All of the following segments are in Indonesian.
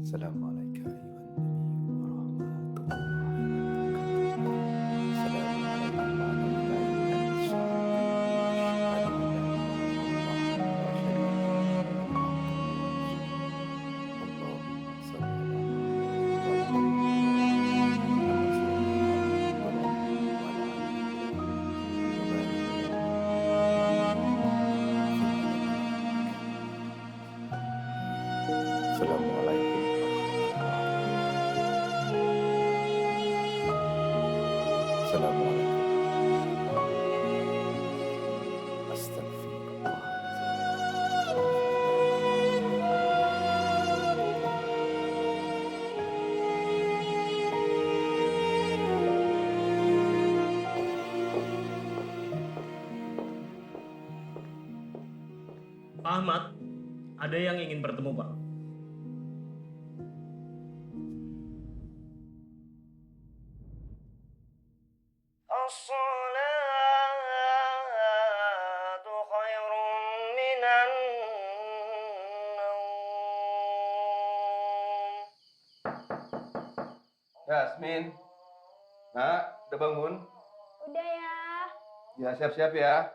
Assalamualaikum warahmatullahi Pak Ahmad, ada yang ingin bertemu, Pak. As-salatu khairun minan naum. Yasmin, nak, udah bangun? Udah ya. Ya, siap-siap ya.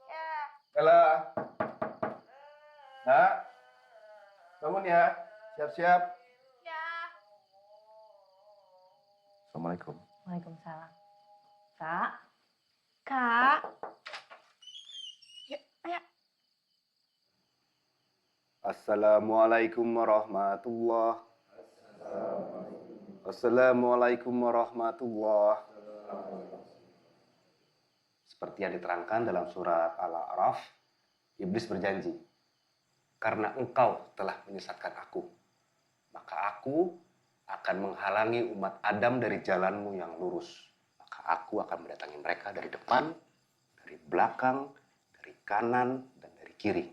Ya. Ella, nak, bangun ya. Siap-siap. Ya. Assalamualaikum. Waalaikumsalam. Kak. Kak. Yuk, ayo. Assalamualaikum warahmatullah. Assalamualaikum warahmatullah. Seperti yang diterangkan dalam surat Al-A'raf, Iblis berjanji, karena engkau telah menyesatkan aku, maka aku akan menghalangi umat Adam dari jalanmu yang lurus. Maka aku akan mendatangi mereka dari depan, dari belakang, dari kanan, dan dari kiri.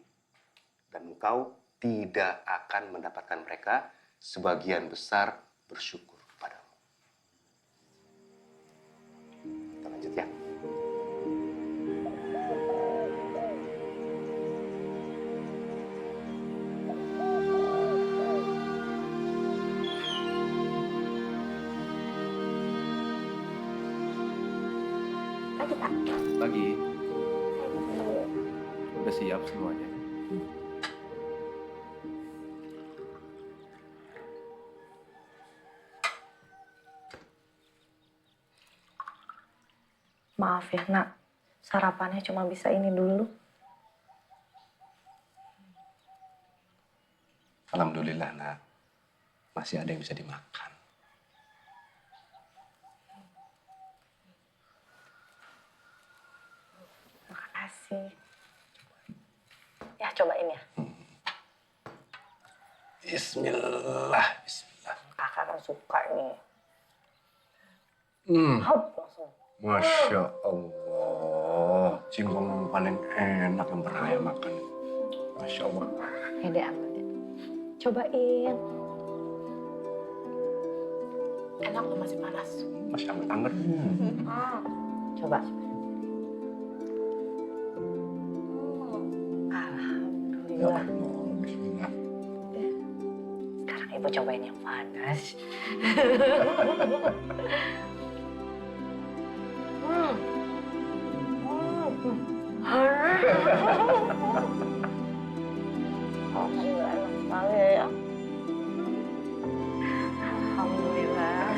Dan engkau tidak akan mendapatkan mereka sebagian besar bersyukur padamu. Kita lanjut ya. Lagi, Kak. Lagi, udah siap semuanya. Maaf ya, Nak. Sarapannya cuma bisa ini dulu. Alhamdulillah, nak. Masih ada yang bisa dimakan. Makasih. Ya, cobain ya. Bismillah, bismillah. Kakak kan suka nih. Hmm. Hop, langsung. Masya Allah, singkong yang paling enak yang pernah saya makan. Masya Allah. Ya deh, ambil deh. Cobain. Enak loh, masih panas. Masih anget-anget. Coba. Ya Alhamdulillah. Allah, bismillah. Sekarang ibu cobain yang panas. Alhamdulillah, enak sekali ya. Alhamdulillah.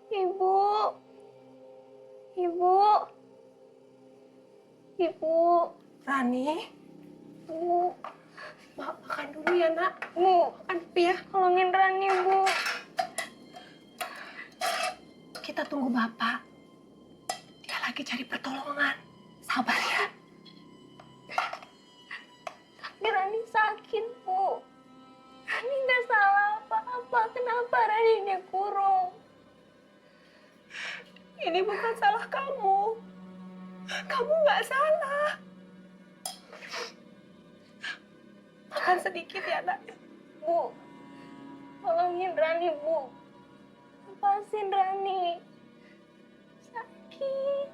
Ibu. Ibu. Ibu. Rani, Bu. makan dulu ya nak. Bu. Makan dulu ya. Tolongin Rani, Bu. Kita tunggu bapak. Dia lagi cari pertolongan. Sabar ya. Rani sakit, Bu. ini bukan salah kamu. Kamu nggak salah. Makan sedikit ya, nak. Bu, tolongin Rani, Bu. Lepasin Rani. Sakit.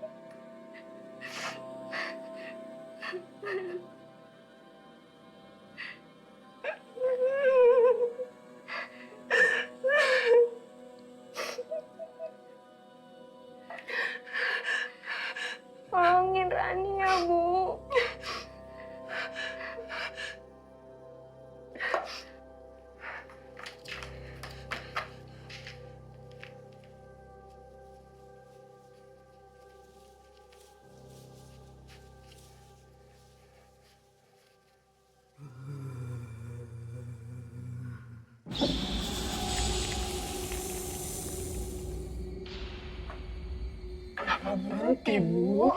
Tolongin Rani ya, Bu. Berhenti, Bu.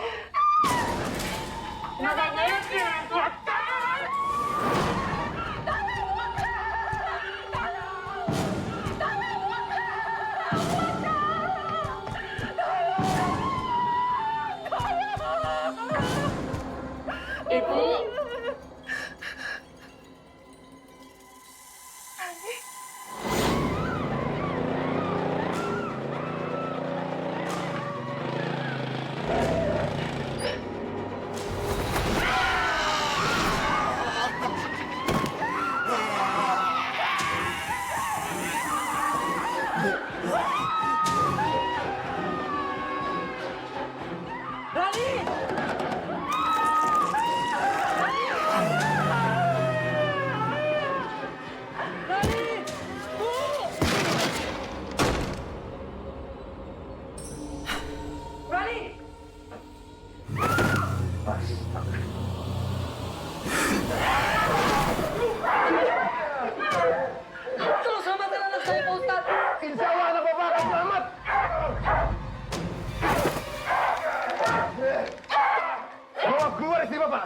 Bawa keluar istri Bapak!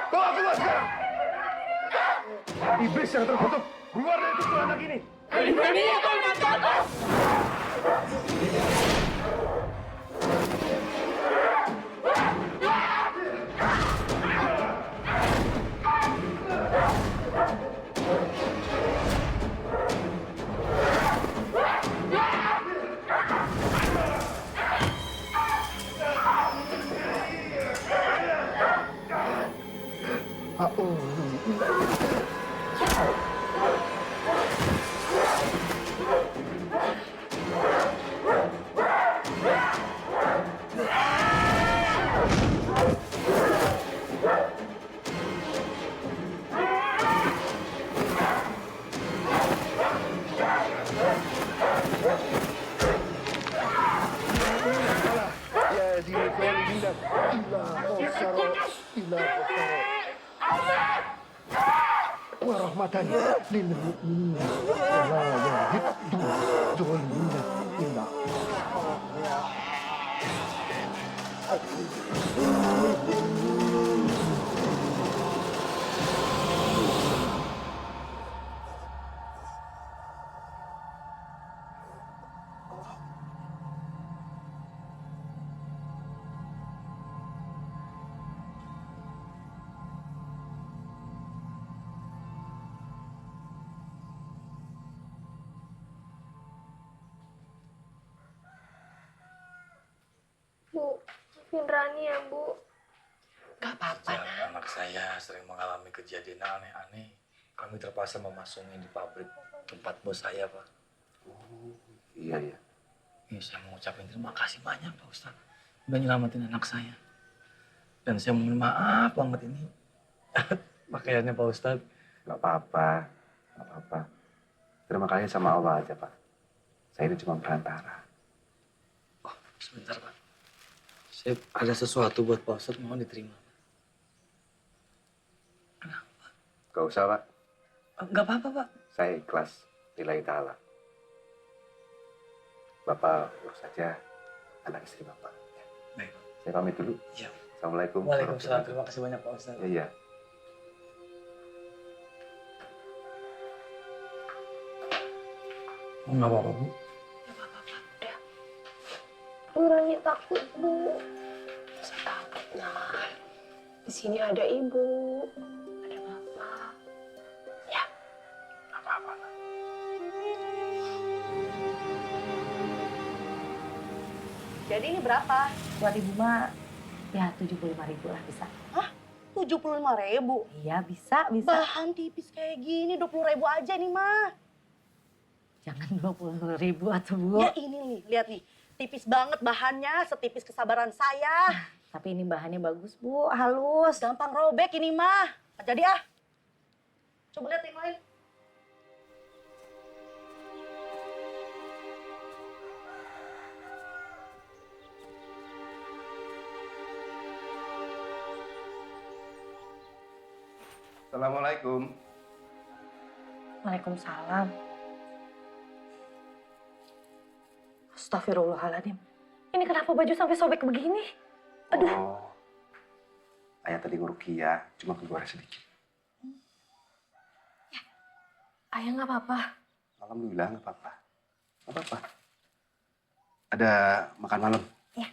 Bawa keluar sekarang! Iblis yang terkutuk! Keluar dari tubuh anak ini! Warahmatan lil mu'minin wa la yahiddu dzalimin illa Bu, maafin Rani ya, Bu. Gak apa-apa, Ya, nak. anak saya sering mengalami kejadian aneh-aneh. Kami terpaksa memasungnya di pabrik tempat bos saya, Pak. Oh, iya, iya. Ya, saya mau ucapin terima kasih banyak, Pak Ustadz. Udah nyelamatin anak saya. Dan saya mohon maaf banget ini. Pakaiannya Pak Ustadz. Gak apa-apa. Gak apa-apa. Terima kasih sama Allah aja, Pak. Saya ini cuma perantara. Oh, sebentar, Pak. Saya ada sesuatu buat Pak Ustadz, mohon diterima. Kenapa? Gak usah, Pak. Enggak apa-apa, Pak. Saya ikhlas. Lillahi ta'ala. Bapak urus saja anak istri Bapak. Baik, Pak. Saya pamit dulu. Iya. Assalamualaikum. Waalaikumsalam. Terima kasih banyak, Pak Ustadz. Iya. Oh, enggak apa-apa, Bu. Bu, Rani takut, Bu. Masa takut, nah. Di sini ada ibu, ada bapak. Ya, Nggak apa-apa, Nak. Jadi ini berapa? Buat ibu mah ya 75.000 lah bisa. 75.000. Iya bisa. Bahan tipis kayak gini 20.000 aja nih mah. Jangan 20.000 atuh Bu. Ya ini nih, lihat nih. Tipis banget bahannya, setipis kesabaran saya. Tapi ini bahannya bagus Bu, halus. Gampang robek ini mah. Nggak jadi ah. Coba lihat yang lain. Assalamualaikum. Waalaikumsalam. Astagfirullahaladzim. Ini kenapa baju sampai sobek begini? Aduh. Oh, ayah tadi ngurukia, cuma keluar sedikit. ayah nggak apa-apa. Alhamdulillah nggak apa-apa. Nggak apa-apa. Ada makan malam? Iya.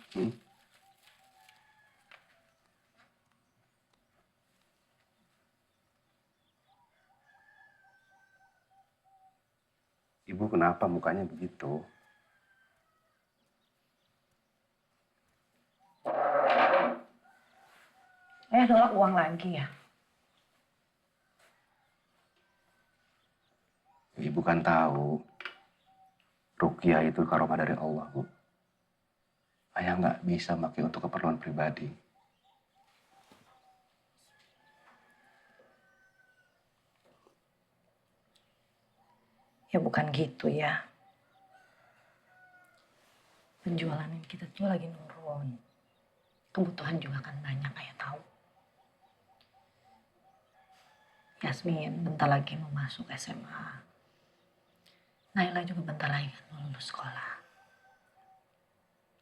Ibu kenapa mukanya begitu? Nolak uang lagi ya? Ibu kan tahu, ruqyah itu karomah dari Allah, Bu. Ayah nggak bisa pakai untuk keperluan pribadi. Ya bukan gitu ya. Penjualan kita tuh lagi nurun. Kebutuhan juga kan banyak, kayak tahu. Yasmin bentar lagi mau masuk SMA. Naila juga bentar lagi kan mau lulus sekolah.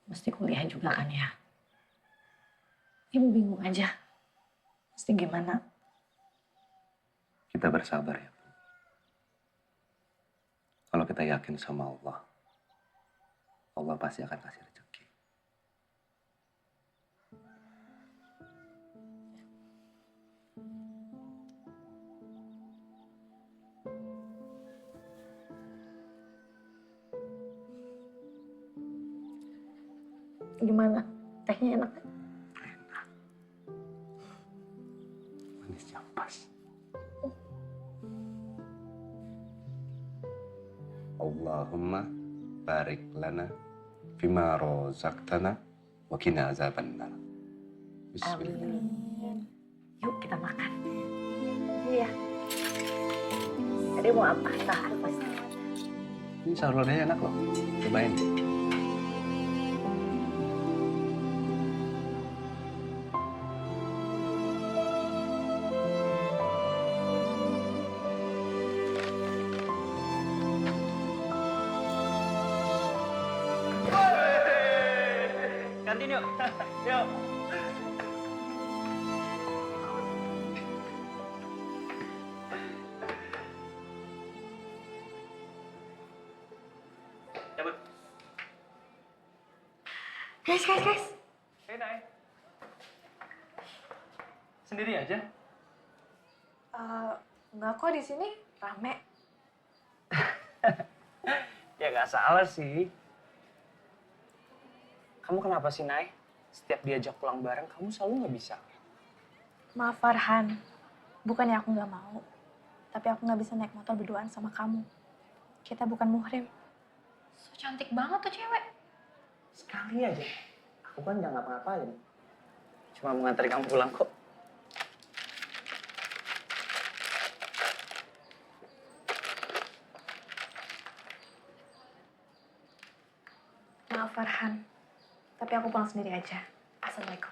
Mesti kuliah juga kan ya. Ibu bingung aja. Mesti gimana? Kita bersabar ya, Bu. Kalau kita yakin sama Allah, Allah pasti akan kasih rezeki. Gimana? Tehnya enak kan? Enak. Manisnya pas. Allahumma barik lana fima rozaqtana wa qina azabannar. Bismillah. Amin. Yuk kita makan. Iya. Jadi mau apa? Nah, apa sih? Ini sayurannya enak loh. Cobain. Kantin yuk. Yuk. Cabut. Guys. Hey, Nay. Sendiri aja? Nggak kok di sini rame. Ya nggak salah sih. Kamu kenapa sih, Nay? Setiap diajak pulang bareng, kamu selalu nggak bisa. Maaf Farhan, bukannya aku nggak mau, tapi aku nggak bisa naik motor berduaan sama kamu. Kita bukan muhrim. So cantik banget tuh cewek. Sekali aja. Aku kan nggak ngapa-ngapain. Cuma mau nganterin kamu pulang kok. Maaf Farhan, tapi aku pulang sendiri aja. Assalamualaikum.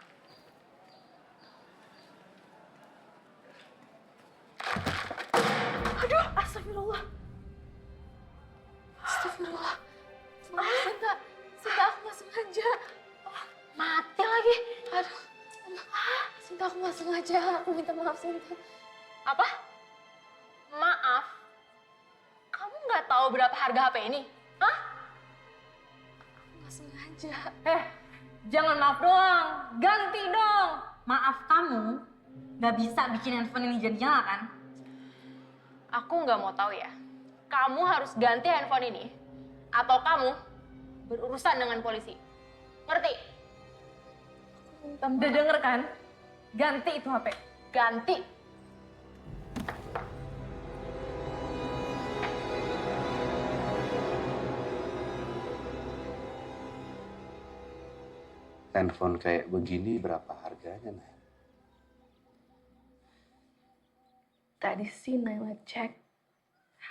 Aduh, astagfirullah. Astagfirullah. Maaf, Sinta aku nggak sengaja. Mati lagi. Aduh. Sinta aku nggak sengaja. Aku minta maaf Sinta. Apa? Maaf? Kamu nggak tahu berapa harga HP ini? Hah? Nggak sengaja. Jangan maaf doang, ganti dong. Maaf kamu nggak bisa bikin handphone ini jadi nyala kan? Aku nggak mau tahu ya. Kamu harus ganti handphone ini, atau kamu berurusan dengan polisi. Ngerti? Udah denger kan? Ganti itu HP. Ganti. Handphone kayak begini berapa harganya, Nay? Tadi sih Naila cek,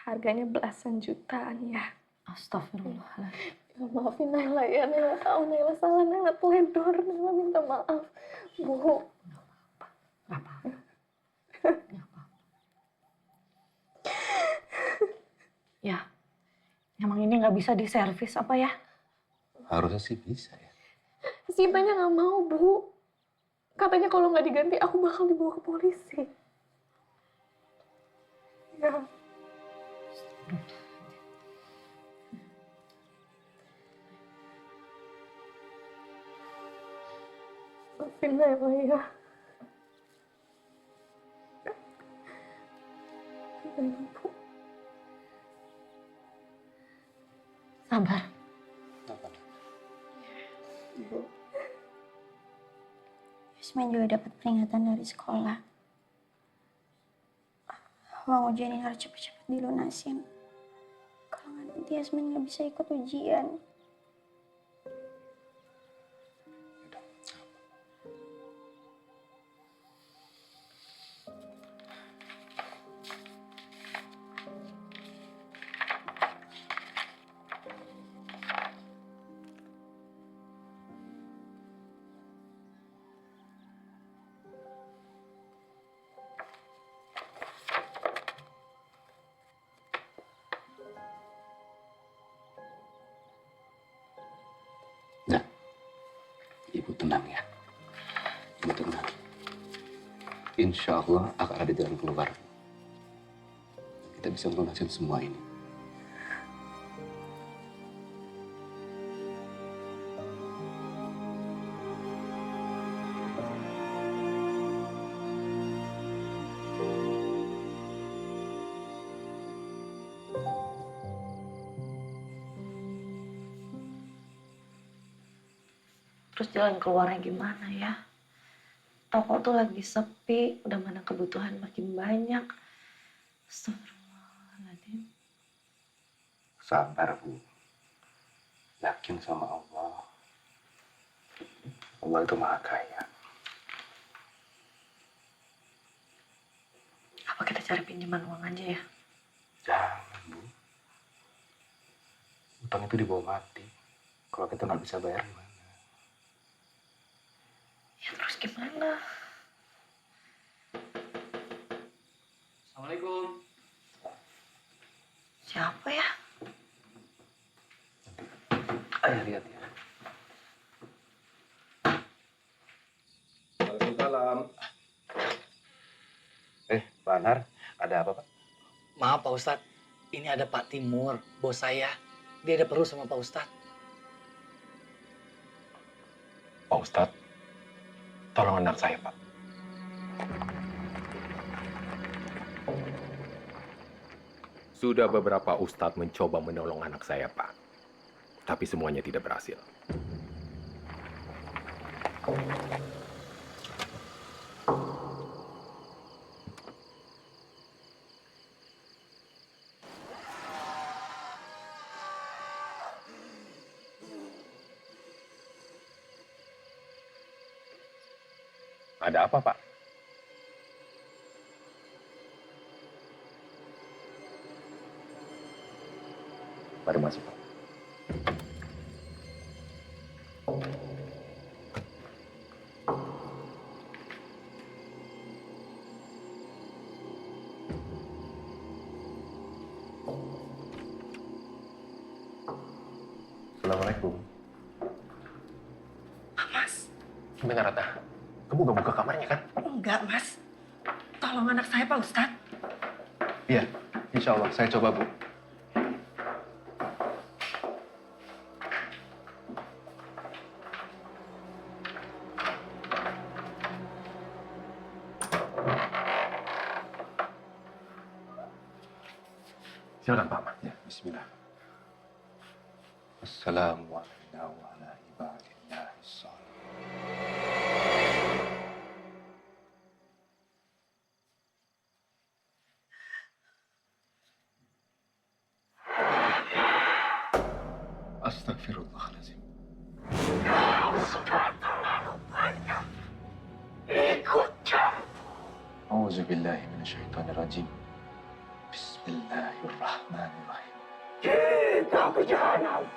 harganya belasan jutaan ya. Astagfirullahaladzim. Ya, maafin Naila ya, Naila tahu Naila salah, Naila teledor, Naila minta maaf. Bu. Gak apa-apa. Ya, emang ini nggak bisa diservis apa ya? Harusnya sih bisa ya. Sintanya nggak mau, Bu. Katanya kalau nggak diganti, aku bakal dibawa ke polisi. Ya. Maafin Naila ya. Naila, Bu. Sabar. Bu. Yasmin juga dapat peringatan dari sekolah. Uang ujian yang harus cepet-cepet dilunasin. Kalau nggak nanti Yasmin nggak bisa ikut ujian. Nah, Ibu tenang ya. Ibu tenang. Insya Allah akan ada jalan keluar. Kita bisa melunasin semua ini. Terus jalan keluarnya gimana ya? Toko tuh lagi sepi, udah mana kebutuhan makin banyak. Astagfirullahaladzim. Sabar, Bu. Yakin sama Allah. Allah itu Maha Kaya. Apa kita cari pinjaman uang aja ya? Jangan, Bu. Utang itu dibawa mati. Kalau kita nggak bisa bayar gimana? Ya terus gimana? Assalamualaikum. Siapa ya? Ayo lihat ya. Waalaikumsalam. Pak Anar, ada apa, Pak? Maaf Pak Ustadz, ini ada Pak Timur, bos saya. Dia ada perlu sama Pak Ustadz. Pak Ustadz, tolong anak saya, Pak. Sudah beberapa ustadz mencoba menolong anak saya, Pak. Tapi semuanya tidak berhasil. Ada apa, Pak? Mari masuk, Pak. Assalamualaikum. Mas. Gimana, Ratna? Kamu gak buka kamarnya, kan? Enggak, Mas. Tolong anak saya, Pak Ustadz. Iya, insya Allah. Saya coba, Bu. Silakan Pak Ahmad. Ya, bismillah. Assalamualaikum warahmatullahi wabarakatuh. Astagfirullahaladzim. A'udzu billahi minasyaitonir rajim. Bismillahirrahmanirrahim. Kita ke jahanam.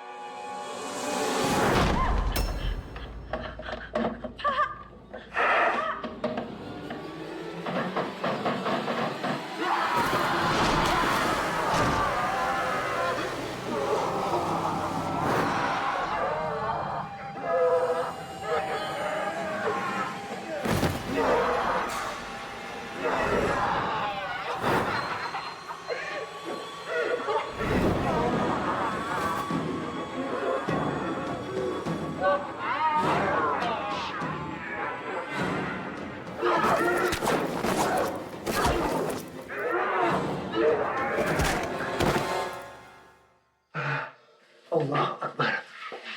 Allah Akbar.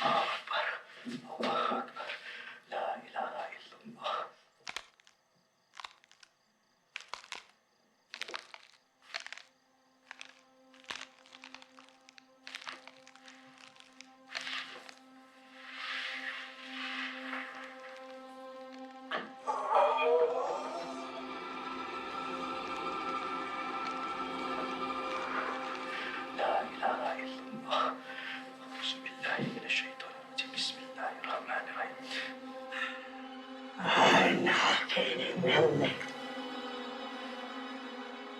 Allah Akbar. Allah Akbar. La ilaha illallah. La ilaha illallah. Bismillahi minasyaitonirrajim. Bismillahirrahmanirrahim. Anak ini milik.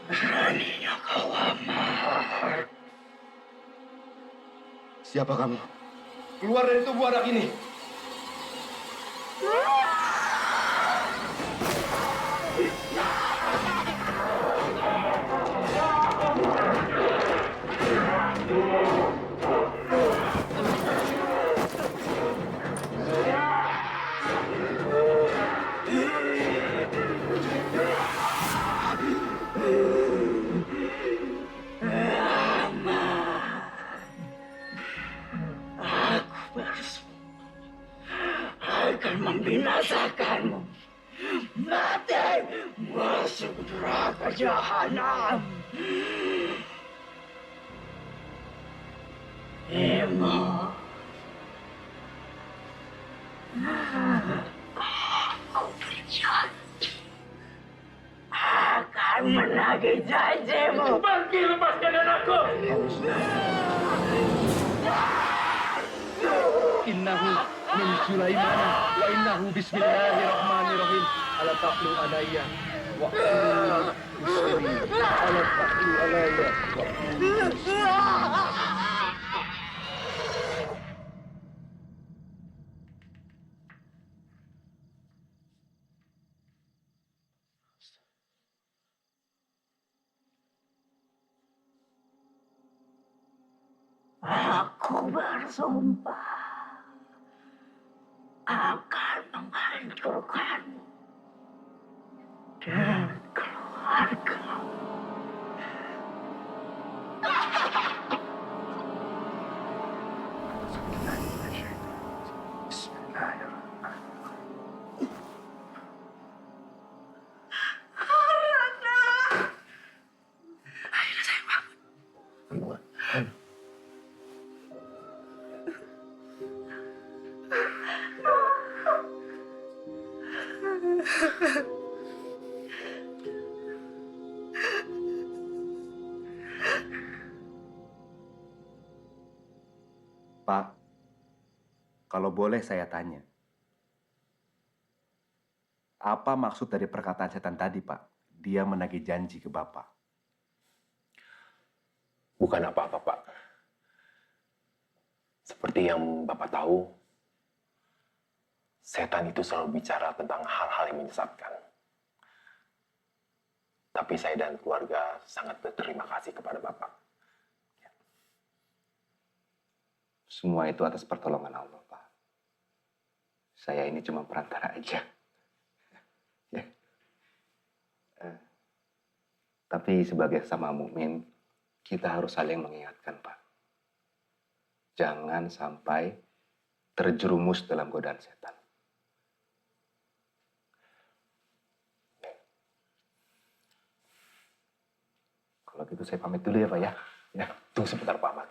Beraninya kau amar. Siapa kamu? Keluar dari tubuh anak ini. Akan membinasakanmu. Mati masuk neraka jahanam. Emo. Aku berjanji akan menagih janjimu. Pergi, lepaskan anakku. Innahu min Sulaiman wa innahu bismillahirrahmanirrahim. Ala taqlu alayya wa muslimin. Ala taqlu alayya wa Aku bersumpah akan menghancurkanmu dan keluargamu. Bismillahirrahmanirrahim. Ayo sayang bangun. Pak, kalau boleh saya tanya. Apa maksud dari perkataan setan tadi, Pak? Dia menagih janji ke Bapak. Bukan apa-apa, Pak. Seperti yang Bapak tahu, setan itu selalu bicara tentang hal-hal yang menyesatkan. Tapi saya dan keluarga sangat berterima kasih kepada Bapak. Semua itu atas pertolongan Allah, Pak. Saya ini cuma perantara aja. Tapi sebagai sama mukmin, kita harus saling mengingatkan, Pak. Jangan sampai terjerumus dalam godaan setan. Kalau gitu saya pamit dulu ya, Pak ya. Ya, tunggu sebentar Pak Ahmad.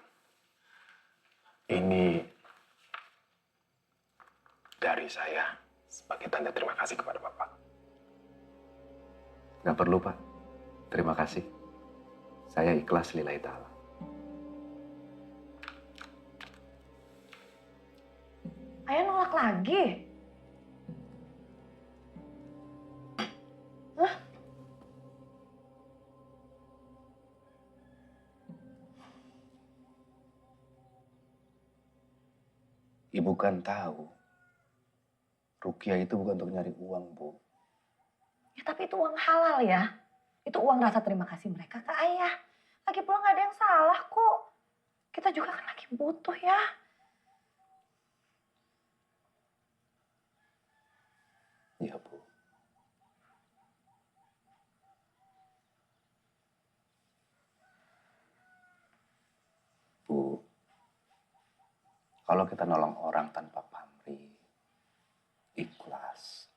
Ini dari saya sebagai tanda terima kasih kepada Bapak. Nggak perlu, Pak. Terima kasih. Saya ikhlas lillahi ta'ala. Ayah nolak lagi? Hah? Ibu kan tahu, Rukiah itu bukan untuk nyari uang, Bu. Ya tapi itu uang halal ya. Itu uang rasa terima kasih mereka ke ayah. Lagi pula nggak ada yang salah kok. Kita juga kan lagi butuh ya. Iya, Bu. Bu, kalau kita nolong orang tanpa pamrih, ikhlas,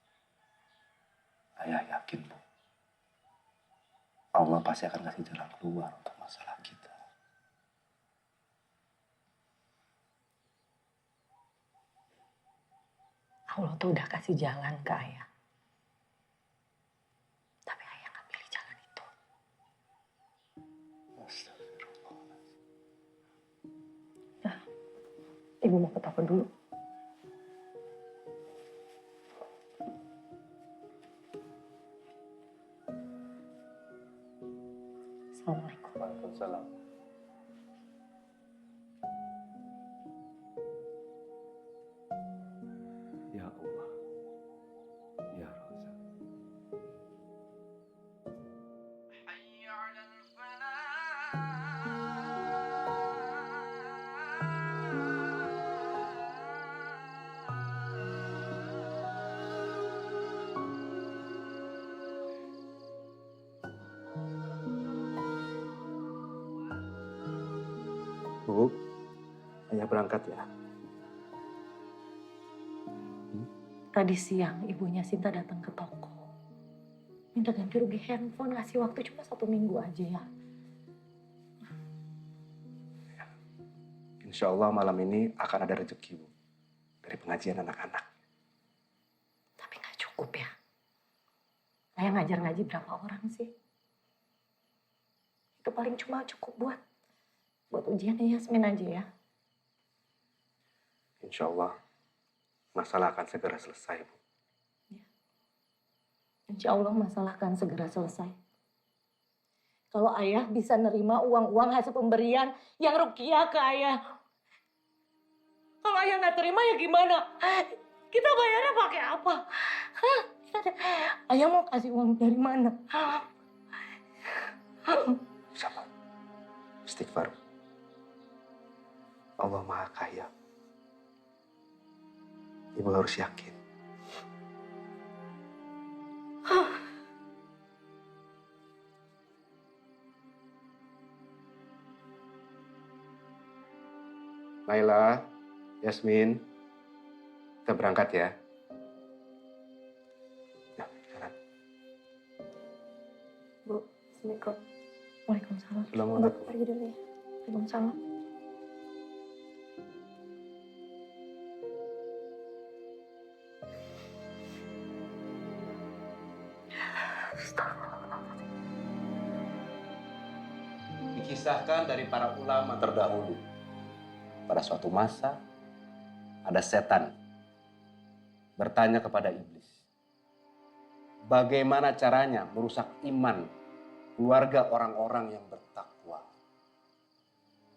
ayah yakin, Bu, Allah pasti akan kasih jalan keluar untuk masalah kita. Allah tuh udah kasih jalan ke ayah. Tapi ayah nggak pilih jalan itu. Nah, ibu mau ke toko dulu. Assalamualaikum. Waalaikumsalam. Ya Allah. Ya Raza. Bu, ayah berangkat ya. Tadi siang ibunya Sinta datang ke toko. Minta ganti rugi handphone, ngasih waktu cuma 1 minggu aja ya. Insya Allah malam ini akan ada rezeki, Bu. Dari pengajian anak-anak. Tapi nggak cukup ya. Ayah ngajar ngaji berapa orang sih? Itu paling cuma cukup buat ujiannya Yasmin aja ya. Insya Allah masalah akan segera selesai, Bu. Insya Allah masalah akan segera selesai. Kalau ayah bisa nerima uang-uang hasil pemberian yang Rukiah ke ayah. Kalau ayah nggak terima ya gimana? Kita bayarnya pakai apa? Hah? Ayah mau kasih uang dari mana? Sabar. Istighfar. Allah Maha Kaya. Ibu harus yakin. Naila, Yasmin, kita berangkat ya. Ya, jalan. Bu, Assalamualaikum. Waalaikumsalam. Assalamualaikum. Bu, pergi dulu ya. Waalaikumsalam. Dikisahkan dari para ulama terdahulu. Pada suatu masa, ada setan bertanya kepada iblis. Bagaimana caranya merusak iman keluarga orang-orang yang bertakwa?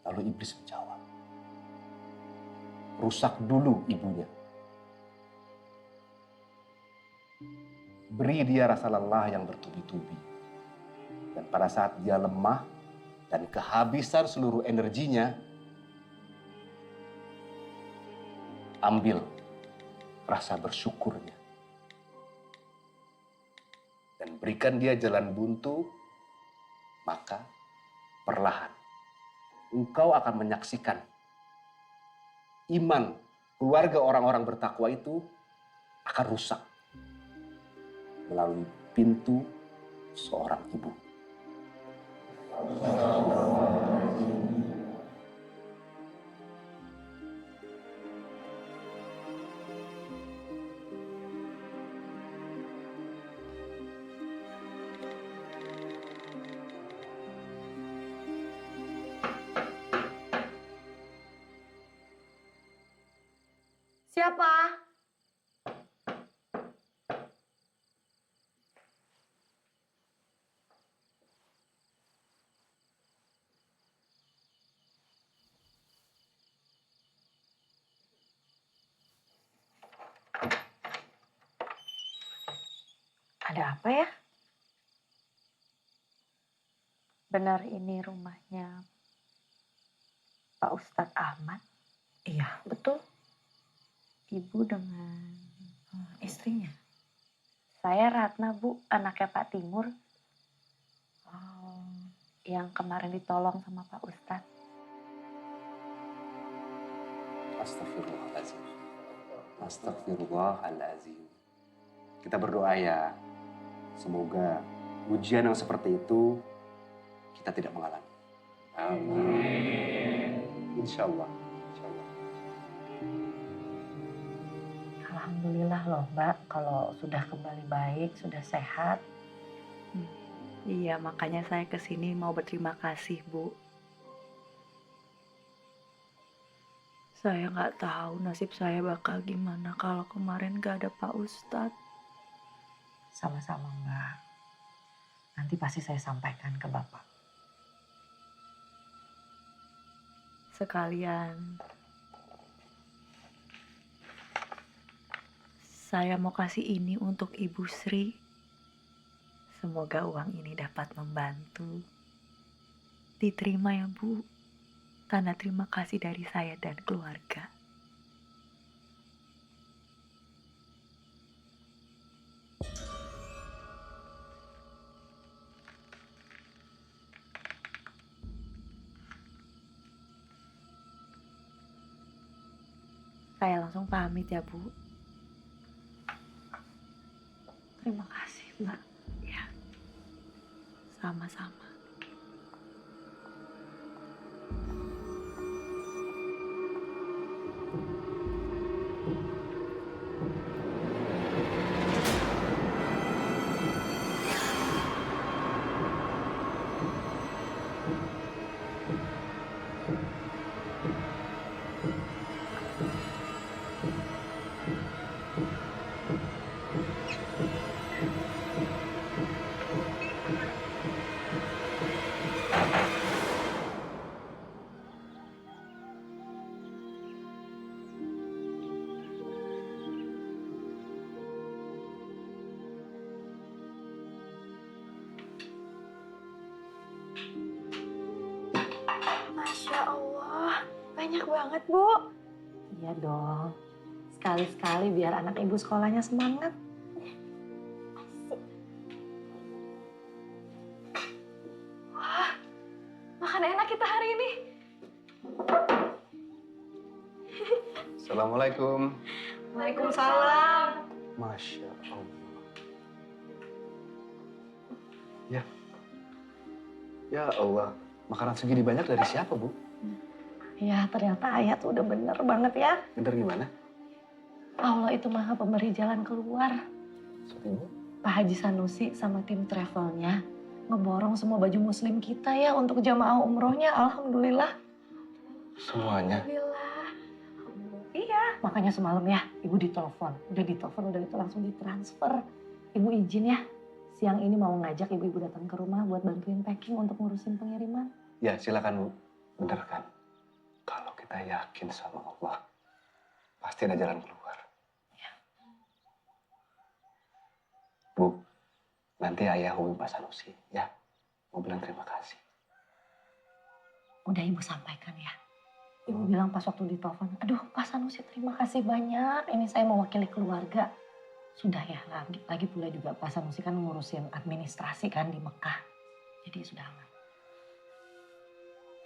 Lalu iblis menjawab, rusak dulu ibunya. Beri dia rasa lelah yang bertubi-tubi. Dan pada saat dia lemah dan kehabisan seluruh energinya, ambil rasa bersyukurnya. Dan berikan dia jalan buntu, maka perlahan engkau akan menyaksikan iman keluarga orang-orang bertakwa itu akan rusak melalui pintu seorang ibu. Siapa? Ada apa ya? Benar ini rumahnya Pak Ustadz Ahmad? Iya, betul. Ibu dengan istrinya. Saya Ratna, Bu, anaknya Pak Timur. Yang kemarin ditolong sama Pak Ustadz. Astagfirullahaladzim. Astagfirullahaladzim. Kita berdoa ya. Semoga ujian yang seperti itu kita tidak mengalami. Amin. Insya Allah. Alhamdulillah loh Mbak, kalau sudah kembali baik, sudah sehat. Iya, makanya saya kesini mau berterima kasih, Bu. Saya nggak tahu nasib saya bakal gimana kalau kemarin nggak ada Pak Ustadz. Sama-sama Mbak. Nanti pasti saya sampaikan ke Bapak. Sekalian, saya mau kasih ini untuk Ibu Sri. Semoga uang ini dapat membantu. Diterima ya Bu. Tanda terima kasih dari saya dan keluarga. Saya langsung pamit ya Bu. Terima kasih Mbak. Ya, sama-sama. Masya Allah, banyak banget, Bu. Iya dong. Sekali-sekali biar anak ibu sekolahnya semangat. Wah, makan enak kita hari ini. Assalamualaikum. Waalaikumsalam. Masya Allah. Ya. Ya Allah, makanan segini banyak dari siapa, Bu? Ya ternyata ayah tuh udah bener banget ya. Bener gimana? Allah itu maha pemberi jalan keluar. Seperti Bu? Pak Haji Sanusi sama tim travelnya ngeborong semua baju muslim kita ya untuk jamaah umrohnya. Alhamdulillah. Semuanya? Alhamdulillah. Iya, makanya semalam ya ibu ditelepon. Udah ditelepon, udah itu langsung ditransfer. Ibu izin ya, siang ini mau ngajak ibu-ibu datang ke rumah buat bantuin packing untuk ngurusin pengiriman. Ya, silakan Bu. Bener kan? Kalau kita yakin sama Allah, pasti ada jalan keluar. Ya. Bu, nanti ayah hubungi Pak Sanusi, ya. Mau bilang terima kasih. Udah ibu sampaikan ya. Ibu bilang pas waktu ditelepon, aduh Pak Sanusi terima kasih banyak. Ini saya mewakili keluarga. Sudah ya, lagi pula juga Pak Sanusi kan ngurusin administrasi kan di Mekah. Jadi sudah aman.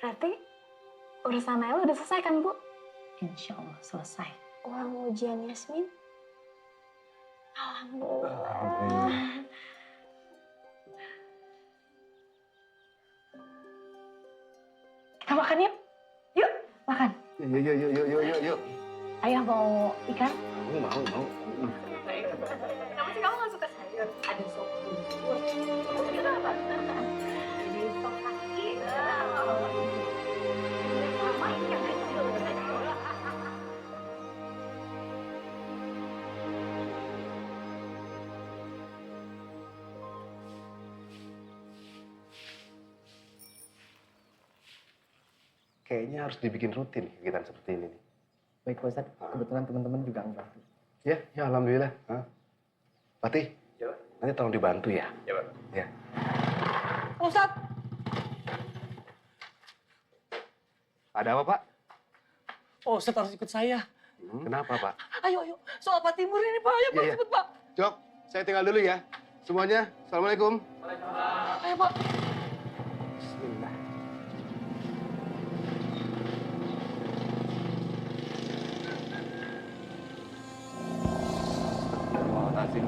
Berarti Urusan Naila udah selesai kan, Bu? Insya Allah selesai. Uang ujian Yasmin? Alhamdulillah. Kita makan yuk. Yuk, makan. Yuk. Ayah mau ikan? Mau. Kenapa sih kamu gak suka sayur? Ada sop buntut. Kenapa? Jadi sop kaki. Sama ikan kecil. Kayaknya harus dibikin rutin kegiatan seperti ini nih. Baik Pak Ustadz, kebetulan teman-teman juga ngebantu. Ya alhamdulillah. Fatih, nanti tolong dibantu ya. Ya, Pak. Ya. Ustadz! Ada apa, Pak? Oh, Ustadz harus ikut saya. Kenapa, Pak? Ayo. Soal Pak Timur ini, Pak. Ayo, Pak. Iya. Cepet, Pak. Jok, saya tinggal dulu ya. Semuanya, Assalamualaikum. Ayo, Pak. Bismillah. Astagfirullahaladzim.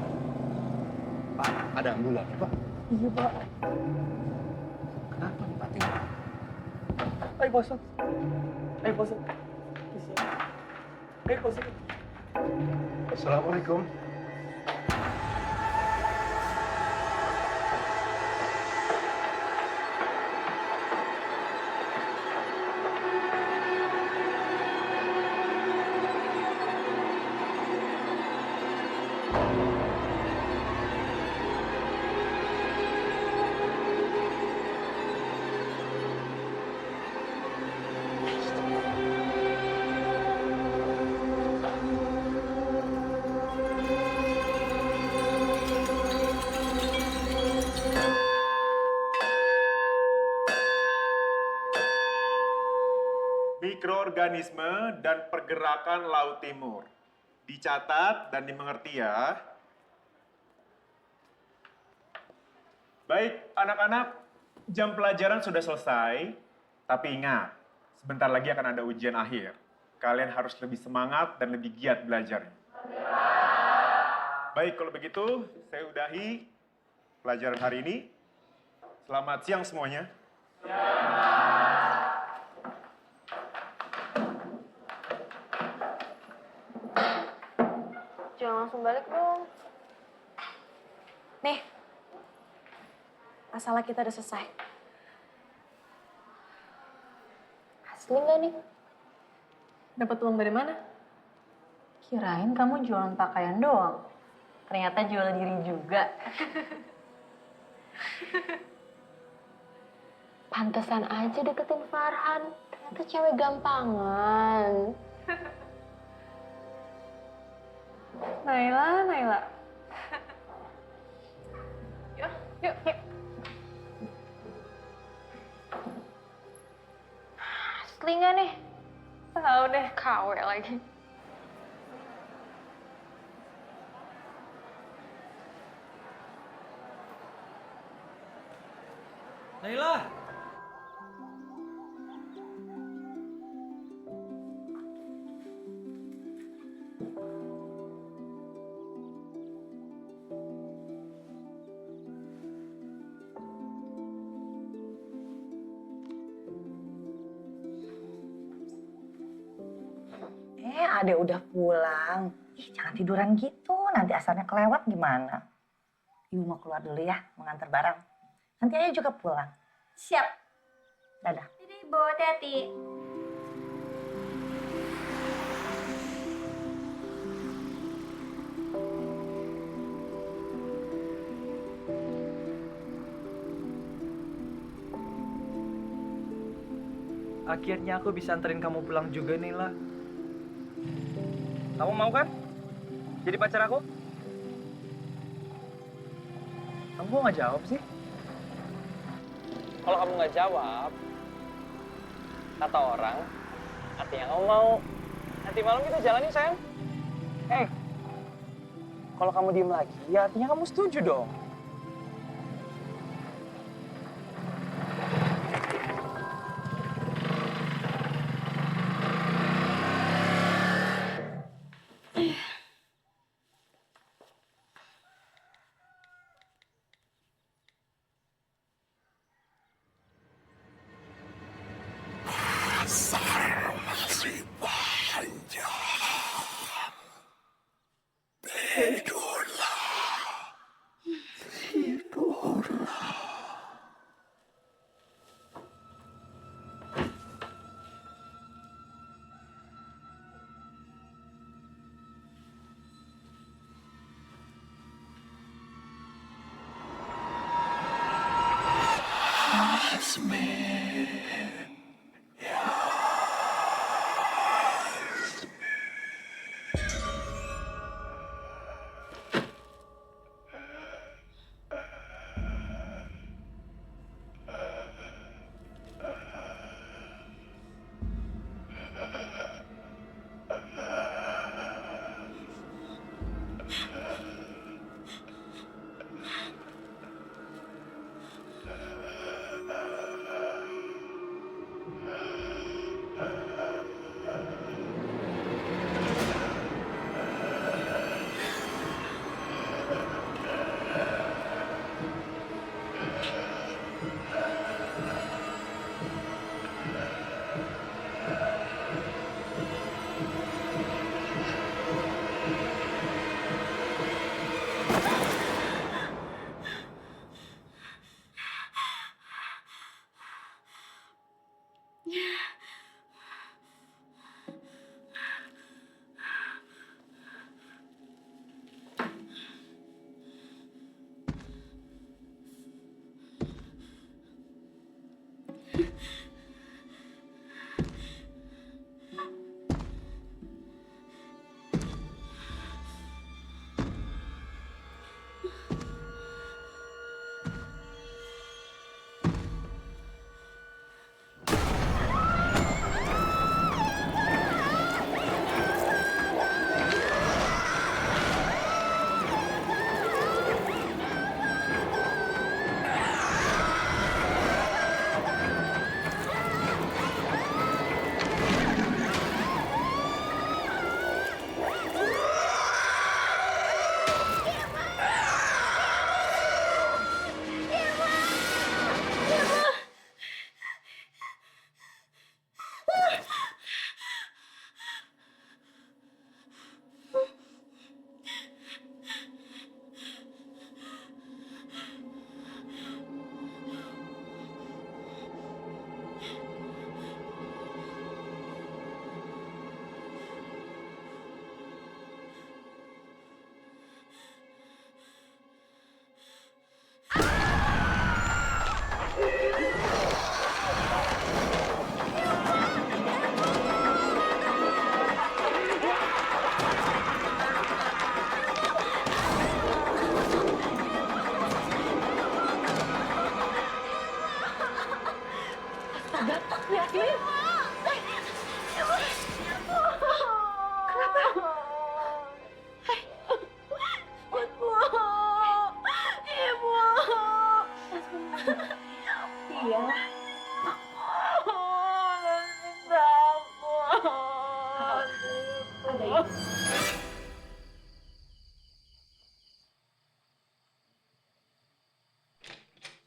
Pak, ada ambulan ya, Pak? Iya, Pak. Kenapa nih, Pak Timur? Ayo, Pak Ustadz. Ayo, Pak Ustadz. Ayo, Pak Ustadz. Assalamualaikum. Mikroorganisme dan pergerakan Laut Timur. Dicatat dan dimengerti ya. Baik, anak-anak, jam pelajaran sudah selesai. Tapi ingat, sebentar lagi akan ada ujian akhir. Kalian harus lebih semangat dan lebih giat belajarnya. Baik, kalau begitu saya udahi pelajaran hari ini. Selamat siang semuanya. Jangan langsung balik dong. Nih, masalah kita udah selesai. Asli nggak nih? Dapat uang dari mana? Kirain kamu jualan pakaian doang. Ternyata jual diri juga. Pantesan aja deketin Farhan. Ternyata cewek gampangan. Naila. Yuk. Asli nggak nih? Tahu deh. KW lagi. Naila! Adek udah pulang. Jangan tiduran gitu, nanti asalnya kelewat gimana? Ibu mau keluar dulu ya, mengantar barang. Nanti Ayah juga pulang. Siap. Dadah. Jadi Ibu, hati-hati. Akhirnya aku bisa anterin kamu pulang juga, Nila. Kamu mau kan? Jadi pacar aku? Kamu kok nggak jawab sih? Kalau kamu nggak jawab, kata orang, artinya kamu mau. Nanti malam kita jalanin, sayang. Kalau kamu diem lagi, ya artinya kamu setuju dong.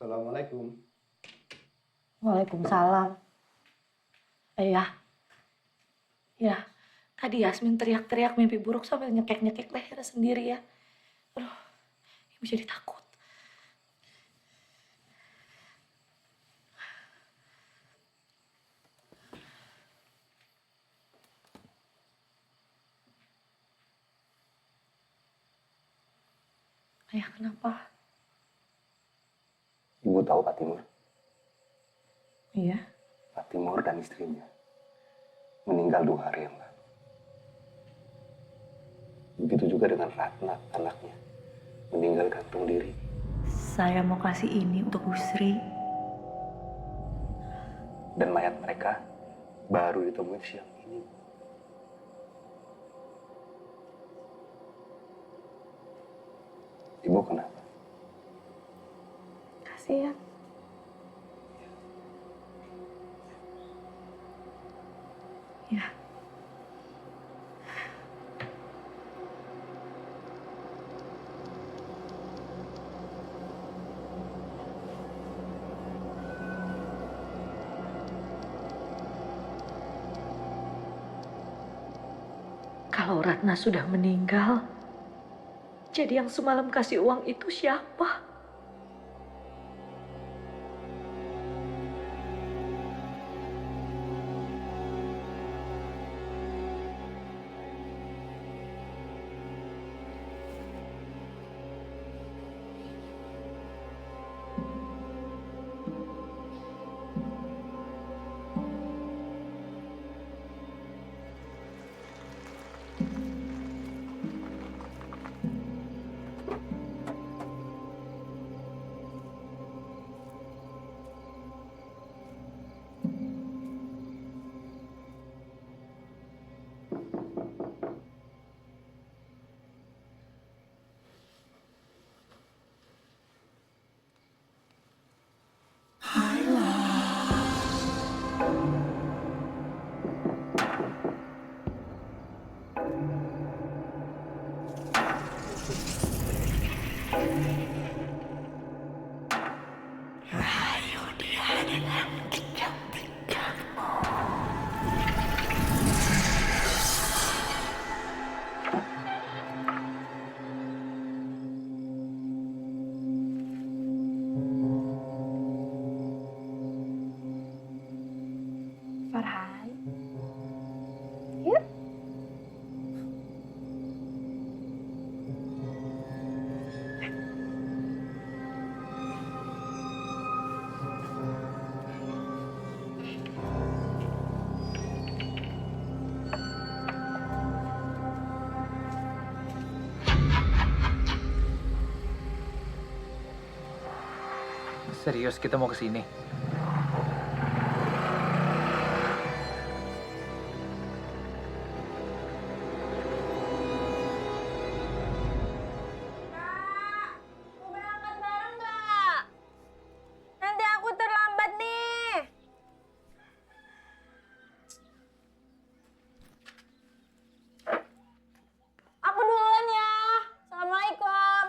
Assalamualaikum. Waalaikumsalam. Ayah. Ya, tadi Yasmin teriak-teriak mimpi buruk sambil nyekek-nyekek lehernya sendiri ya. Aduh, ibu jadi takut. Ayah, kenapa? Ibu tahu Pak Timur? Iya. Pak Timur dan istrinya meninggal 2 hari yang lalu. Begitu juga dengan Ratna, anaknya. Meninggal gantung diri. Saya mau kasih ini untuk Bu Sri. Dan mayat mereka baru ditemuin siang ini. Ibu kenapa? Kasihan. Ya. Kalau Ratna sudah meninggal, Jadi yang semalam kasih uang itu siapa? Farhan. Yuk. Serius kita mau ke sini? Nanti aku terlambat nih. Aku duluan ya. Assalamualaikum.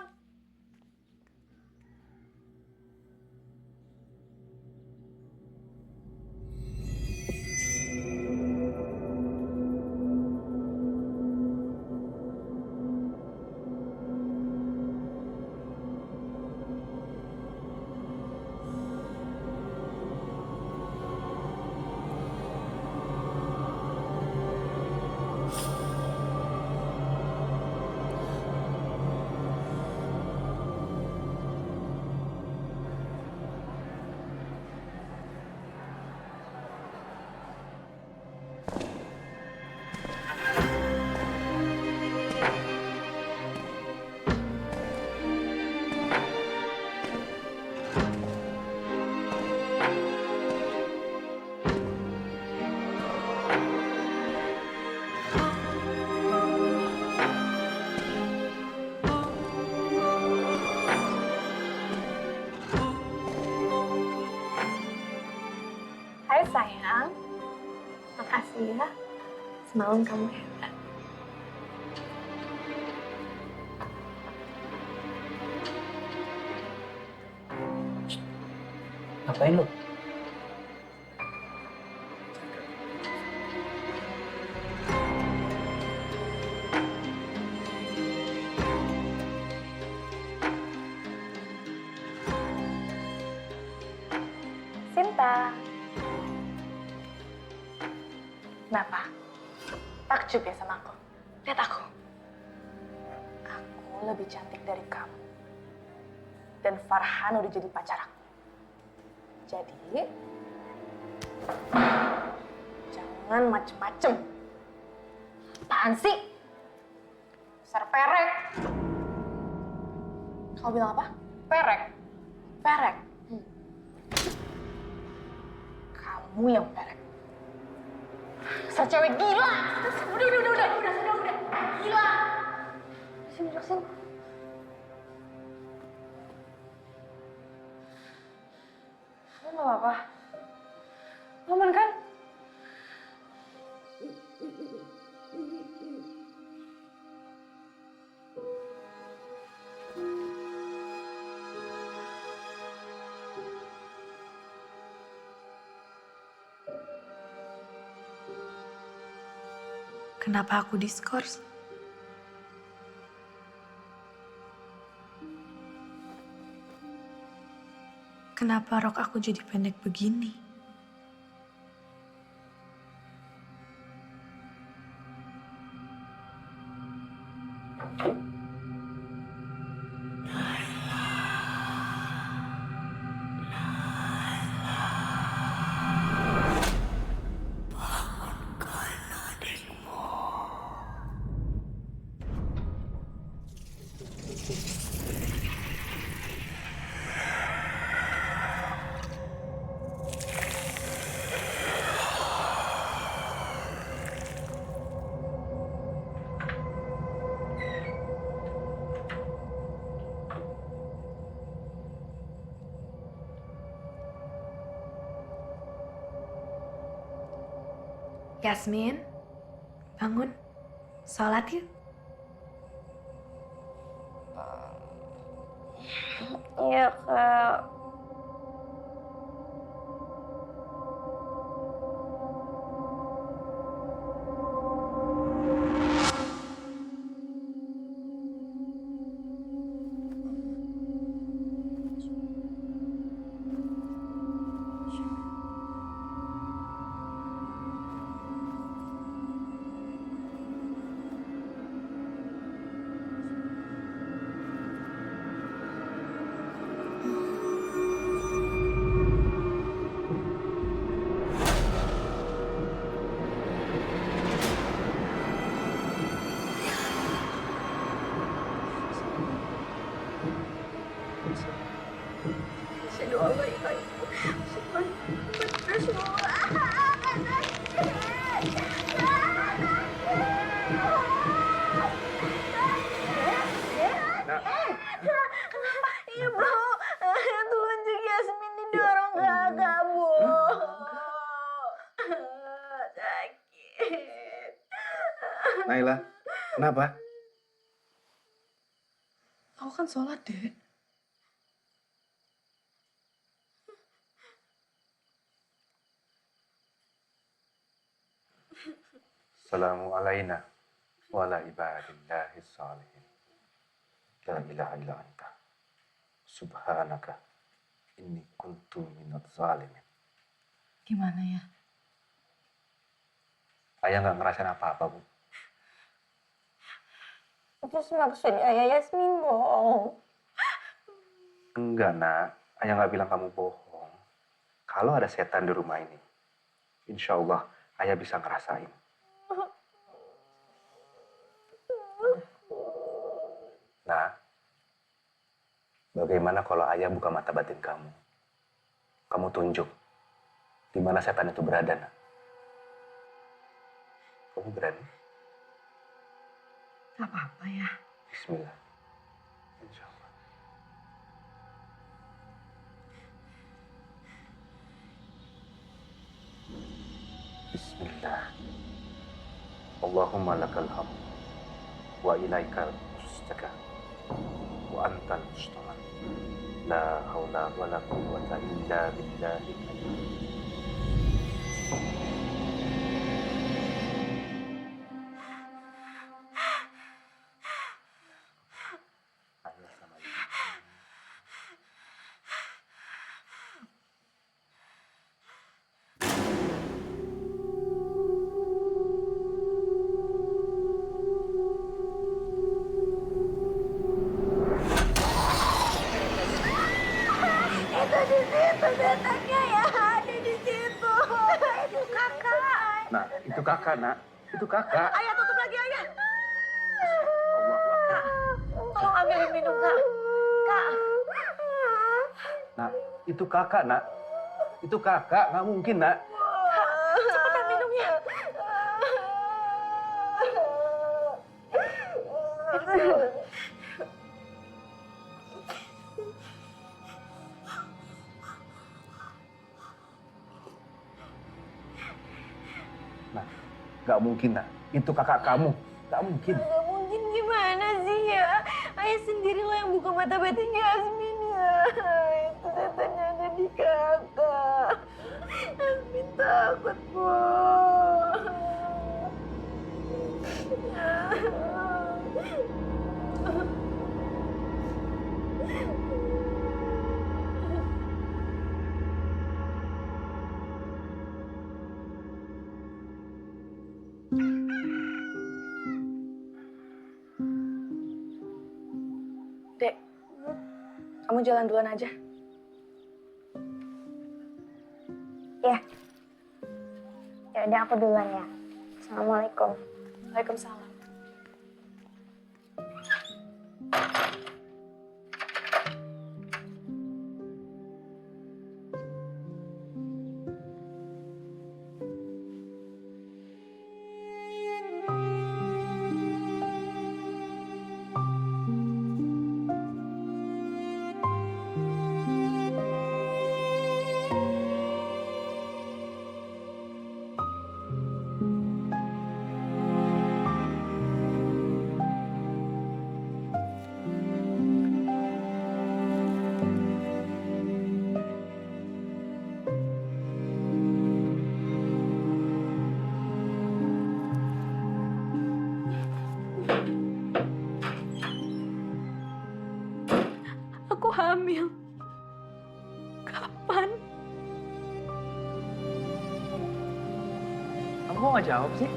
Hai sayang. Makasih ya. Semalam kamu hebat. Ngapain lu? Sinta. Kenapa? Takjub ya sama aku? Lihat aku. Aku lebih cantik dari kamu. Dan Farhan udah jadi pacar aku. Jadi, jangan macem-macem. Apaan sih? Besar perek. Kau bilang apa? Perek. Perek. Kamu yang perek. Dasar cewek gila. Udah. Gila. Sini, duduk sini. Kamu gak apa-apa? Aman kan? Kenapa aku diskors? Kenapa rok aku jadi pendek begini? Yasmin, bangun. Sholat yuk. Iya, Kak. Ibu, tunjuk Yasmin didorong kakak, Bu. Sakit. Naila, kenapa? Aku kan sholat, Dek. Assalamu alaina wa ala ibadillahi salihin. La ilaha illa anta. Subhanaka. Inni kuntu minadz zalimin. Gimana ya? Ayah nggak ngerasain apa-apa, Bu. Terus maksudnya Ayah Yasmin bohong. Enggak, Nak. Ayah nggak bilang kamu bohong. Kalau ada setan di rumah ini, insya Allah Ayah bisa ngerasain. Nah, bagaimana kalau Ayah buka mata batin kamu? Kamu tunjuk di mana setan itu berada, Nak. Kamu berani? Gak apa-apa ya. Bismillah. Insya Allah. Bismillah. Allahumma lakal hamd wa ilaikal mustaka wa antal musta'an. La haula wa la quwwata illa billahil aliyyil Itu di situ setannya ya, ada di situ. Itu kakak. Nah, itu kakak, Nak. Itu kakak. Ayah tutup lagi, Ayah. Allah Kak, tolong ambilin minum, Kak. Kak. Nak, itu kakak, Nak. Itu kakak, nggak mungkin, Nak. Kak, cepetan minumnya. Nah, nggak mungkin, Nak. Itu kakak kamu. Nggak mungkin. Gak mungkin gimana sih ya? Ayah sendirilah yang buka mata batin Yasmin ya. Itu setannya ada di kakak. Yasmin takut, Bu. Dek, kamu jalan duluan aja. Ya. Ya udah aku duluan ya. Assalamualaikum. Waalaikumsalam. Aku hamil. Kapan? Kamu kok nggak jawab sih?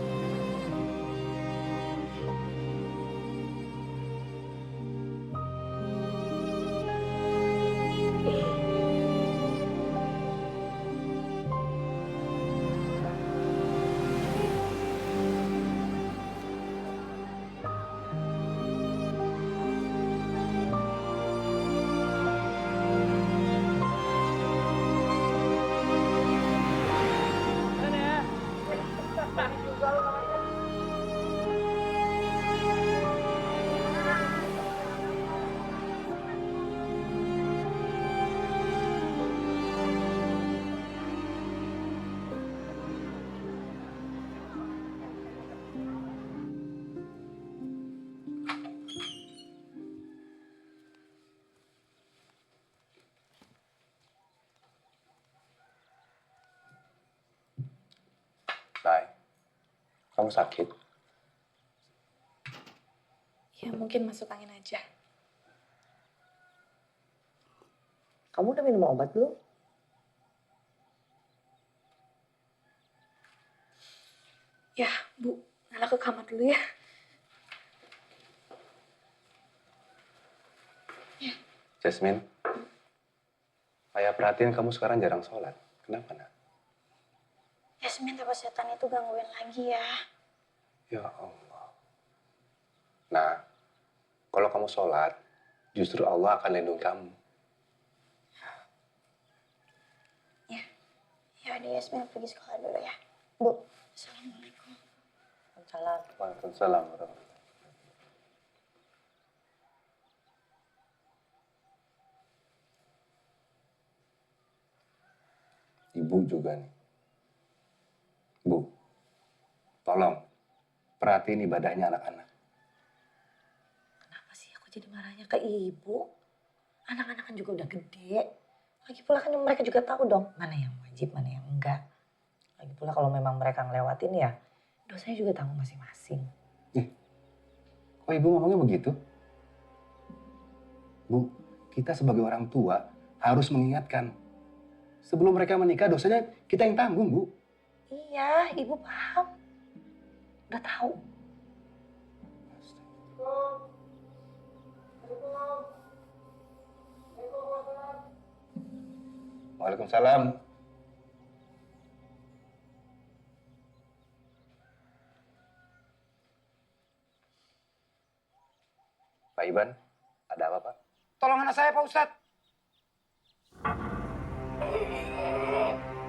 Nay, kamu sakit? Ya mungkin masuk angin aja. Kamu udah minum obat belum? Ya, Bu, Nala ke kamar dulu ya. Jasmine, ayah perhatiin kamu sekarang jarang sholat. Kenapa, nak? Yasmin takut setan itu gangguin lagi ya. Ya Allah. Nah, kalau kamu sholat, justru Allah akan lindungi kamu. Ya udah Yasmin pergi sekolah dulu ya. Bu, assalamualaikum. Waalaikumsalam. Waalaikumsalam warahmatullahi. Ibu juga nih. Bu, tolong perhatiin ibadahnya anak-anak. Kenapa sih aku jadi marahnya ke ibu? Anak-anak kan juga udah gede. Lagi pula kan mereka juga tahu dong mana yang wajib, mana yang enggak. Lagi pula kalau memang mereka ngelewatin ya, dosanya juga tanggung masing-masing. Kok ibu ngomongnya begitu? Bu, kita sebagai orang tua harus mengingatkan. Sebelum mereka menikah, dosanya kita yang tanggung, Bu. Iya, ibu paham. Udah tahu. Waalaikumsalam. Pak Iban, ada apa, Pak? Tolong anak saya, Pak Ustadz.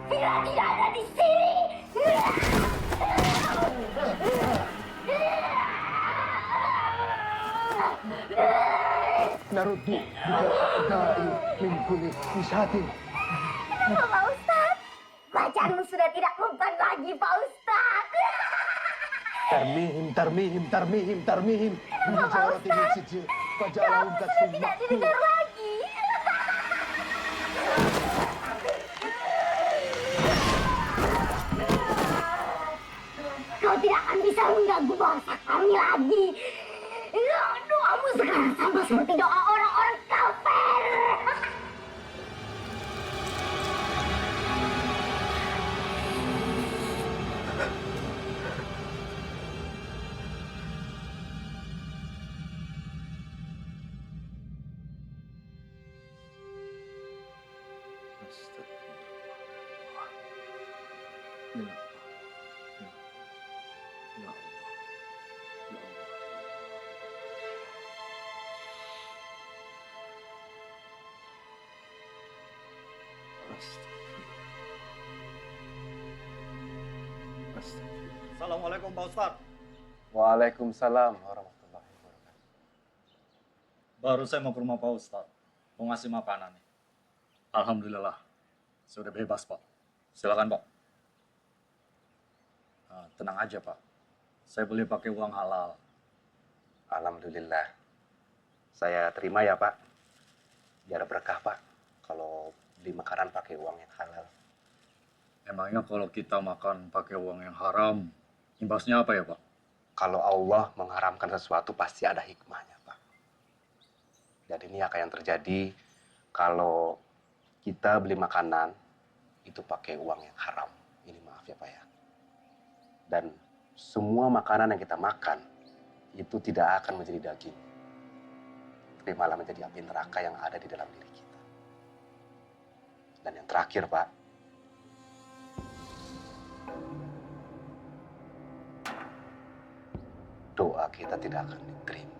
Vira tidak ada di sini. Naruddu bidai min kulli ishatin. Kenapa Pak Ustadz? Bacaanmu sudah tidak mempan lagi Pak Ustadz. Tarmihim. Kenapa Pak Ustadz? Kamu sudah tidak didengar lagi. Kau tidak akan bisa mengganggu bangsa kami lagi. Doamu sekarang sama seperti doa orang-orang kafir. Assalamualaikum Pak Ustadz. Waalaikumsalam warahmatullahi wabarakatuh. Baru saya mau ke rumah Pak Ustadz. Mau ngasih makanan nih. Alhamdulillah. Sudah bebas Pak. Silakan Pak. Nah, tenang aja Pak. Saya beli pakai uang halal. Alhamdulillah. Saya terima ya Pak. Biar berkah Pak. Kalau beli makanan pakai uang yang halal. Emangnya kalau kita makan pakai uang yang haram, imbasnya apa ya Pak? Kalau Allah mengharamkan sesuatu pasti ada hikmahnya Pak. Dan ini akan yang terjadi kalau kita beli makanan itu pakai uang yang haram. Ini maaf ya Pak ya. Dan semua makanan yang kita makan itu tidak akan menjadi daging. Tapi malah menjadi api neraka yang ada di dalam diri kita. Dan yang terakhir Pak, doa kita tidak akan diterima.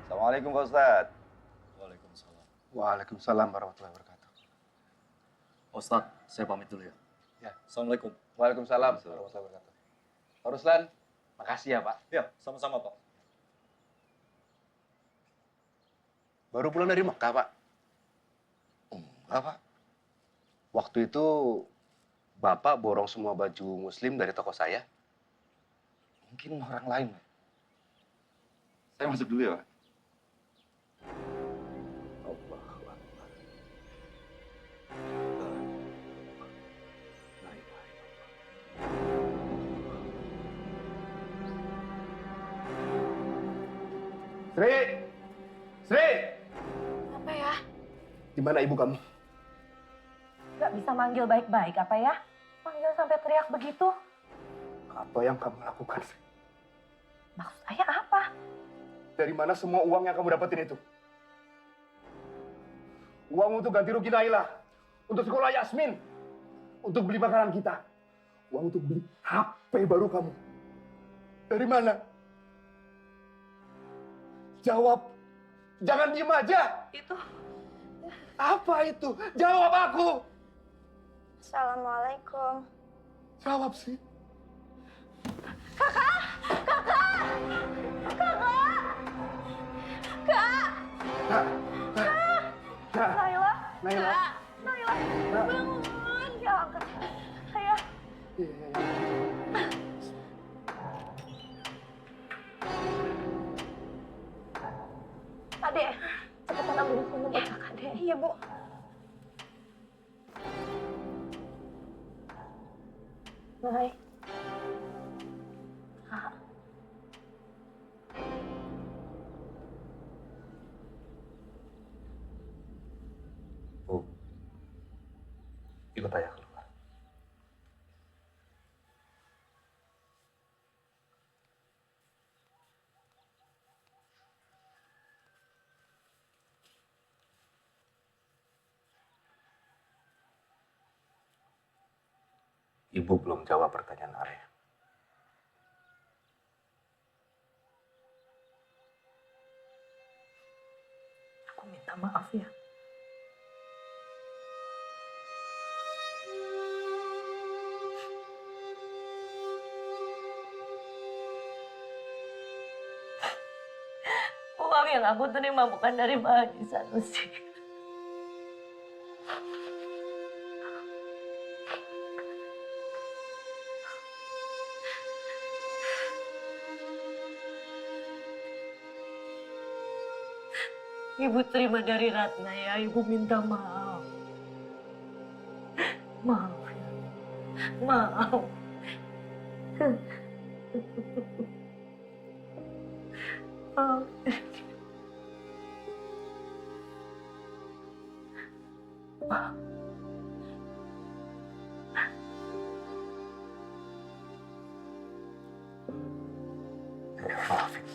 Assalamualaikum Pak Ustadz. Waalaikumsalam. Waalaikumsalam warahmatullahi wabarakatuh. Ustadz, saya pamit dulu ya. Ya. Assalamualaikum. Waalaikumsalam warahmatullahi wabarakatuh. Pak Ruslan, makasih ya Pak. Ya, sama-sama Pak. Baru pulang dari Mekah Pak. Enggak Pak. Waktu itu Bapak borong semua baju muslim dari toko saya. Mungkin orang lain. Saya masuk dulu ya Pak. Sri! Sri! Apa ya? Di mana ibu kamu? Gak bisa manggil baik-baik apa ya? Manggil sampai teriak begitu. Apa yang kamu lakukan, Sri? Maksud ayah apa? Dari mana semua uang yang kamu dapetin itu? Uang untuk ganti rugi Naila. Untuk sekolah Yasmin. Untuk beli makanan kita. Uang untuk beli HP baru kamu. Dari mana? Jawab. Jangan diem aja. Itu. Apa itu? Jawab aku. Assalamualaikum. Jawab sih. Kakak! Kakak! Kakak! Kak! Kak! Kak! Naila! Naila! Kak! Naila! Bangun! Ya angkat. Ayah. Adek, cepetan ambilin minum buat kakak, Dek. Iya, Bu. Hai. Kak. Bu, ikut ayah keluar. Ibu belum jawab pertanyaan Arya. Aku minta maaf ya. Uang yang aku terima bukan dari Pak Haji Sanusi. Ibu terima dari Ratna ya, Ibu minta maaf. Maaf ya. Maaf. Maaf. Maaf. Ayah maafin.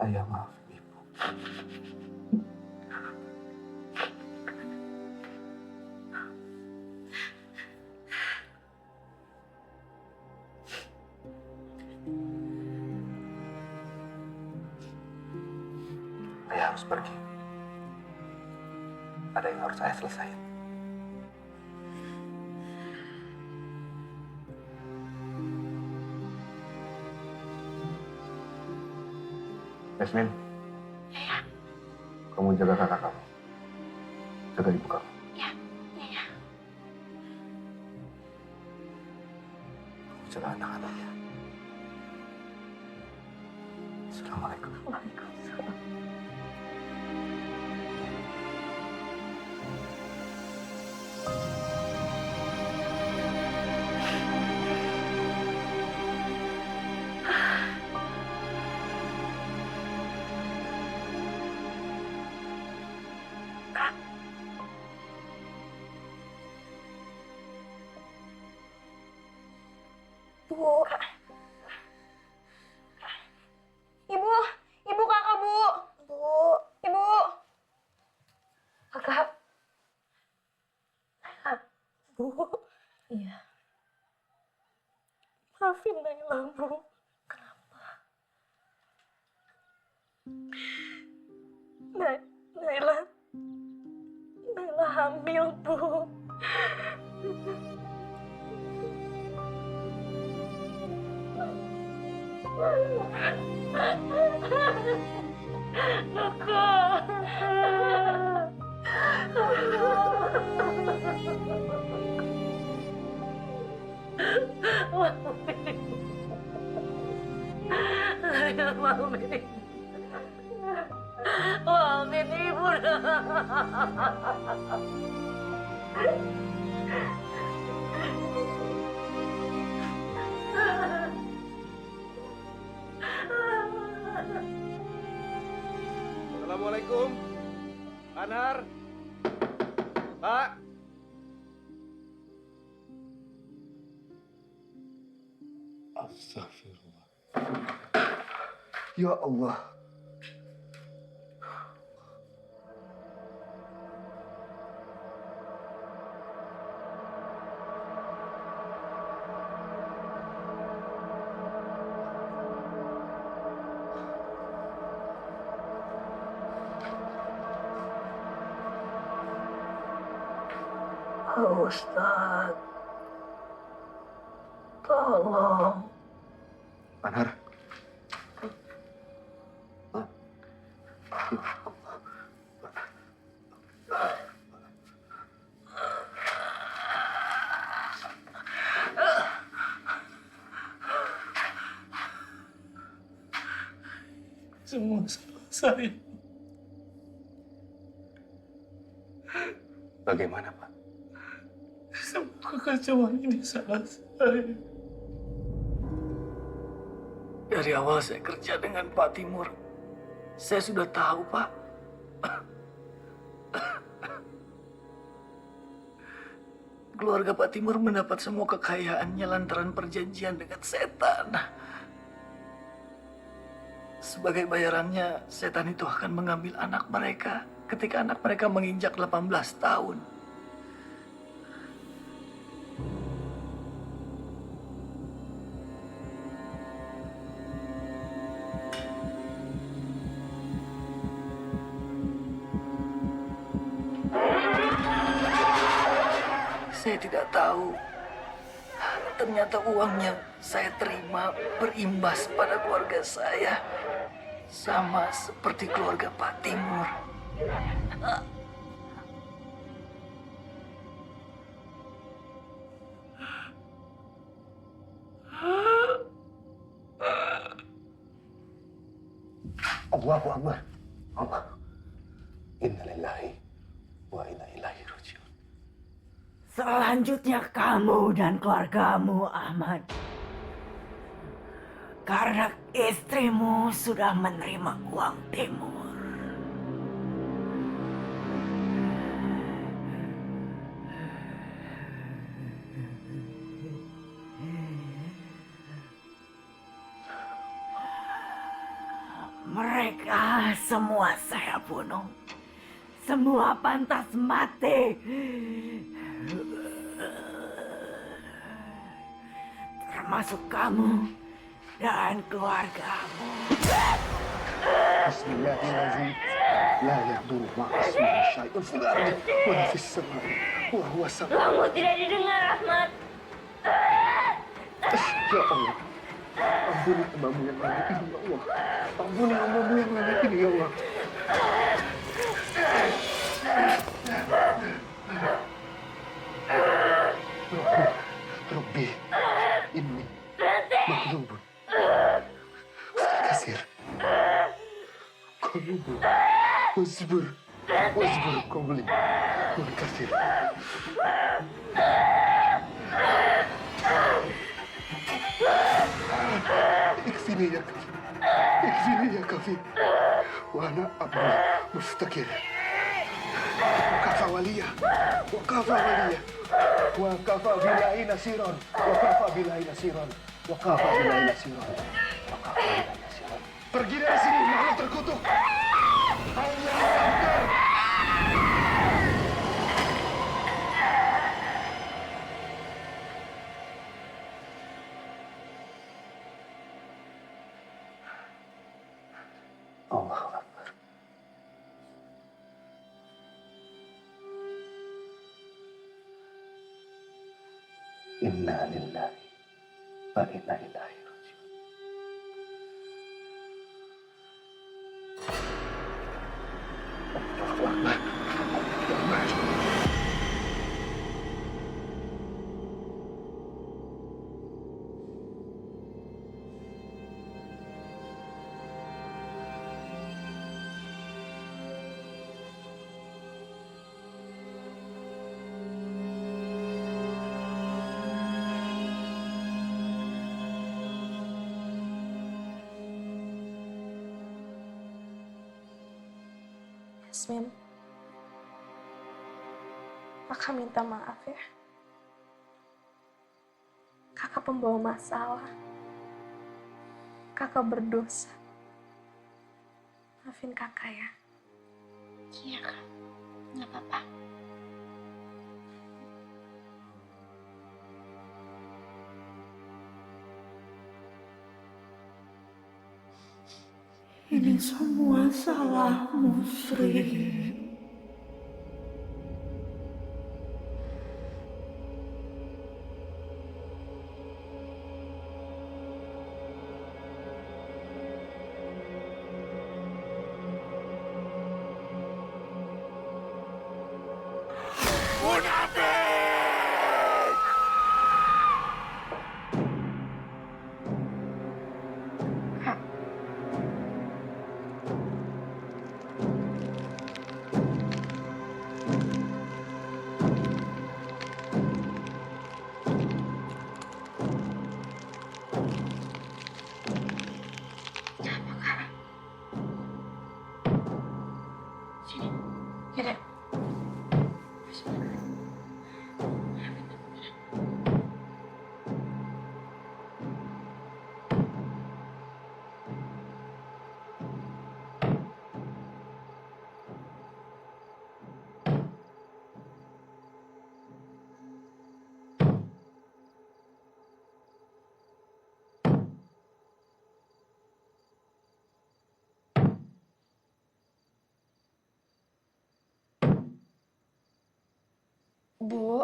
Ayah maafin ibu. harus pergi. Ada yang harus saya selesaikan. Yasmin, kamu jaga kakak kamu, jaga ibu kamu. Iya. Kamu jaga anak-anaknya. Assalamualaikum. Waalaikumsalam. Bu. Ibu kakak, Bu. Ibu. Kakak. Bu. Iya. Maafin Naila, Bu. Naila hamil, Bu. Maafin ibu. Assalamualaikum. Anar. Pak. Astagfirullah. Ya Allah. Ustaz, tolong. Anar. Semua salah saya. Bagaimana, Pak? Semua kekacauan ini salah saya. Dari awal saya kerja dengan Pak Timur, saya sudah tahu, Pak. Keluarga Pak Timur mendapat semua kekayaannya lantaran perjanjian dengan setan. Sebagai bayarannya, setan itu akan mengambil anak mereka ketika anak mereka menginjak 18 tahun. Saya tidak tahu. Ternyata uang yang saya terima berimbas pada keluarga saya. Sama seperti keluarga Pak Timur. Allahu Akbar. Allah. Innalillahi wa inna ilaihi raji'un. Selanjutnya kamu dan keluargamu, Ahmad. Karena istrimu sudah menerima uang Timur. Mereka semua saya bunuh. Semua pantas mati. Termasuk kamu dan keluargamu. Bismillahirrahmanirrahim. لا يضر مع اسمه شيء في الأرض ولا في السماء وهو السميع. Kamu tidak didengar, Ahmad. Ya Allah, ampuni hambamu yang lemah ini ya Allah. Ampuni hambamu yang lemah ini ya Allah. Rabbi, inni maghlubun kasir. Qalubun wasbir qabli wa kasir. اكفني يا كفي وانا ابني مفتكر وكفى وليا وكفى بالله نصيرا pergi dari sini makhluk terkutuk. Allah Akbar. Allahu Akbar. Inna lillahi wa inna ilaihi raji'un. Allahu Akbar. Yasmin, kakak minta maaf ya. Kakak pembawa masalah. Kakak berdosa. Maafin kakak ya. Iya, Kak. Nggak apa-apa. Ini semua salahmu, Sri. Yaudah. Bu,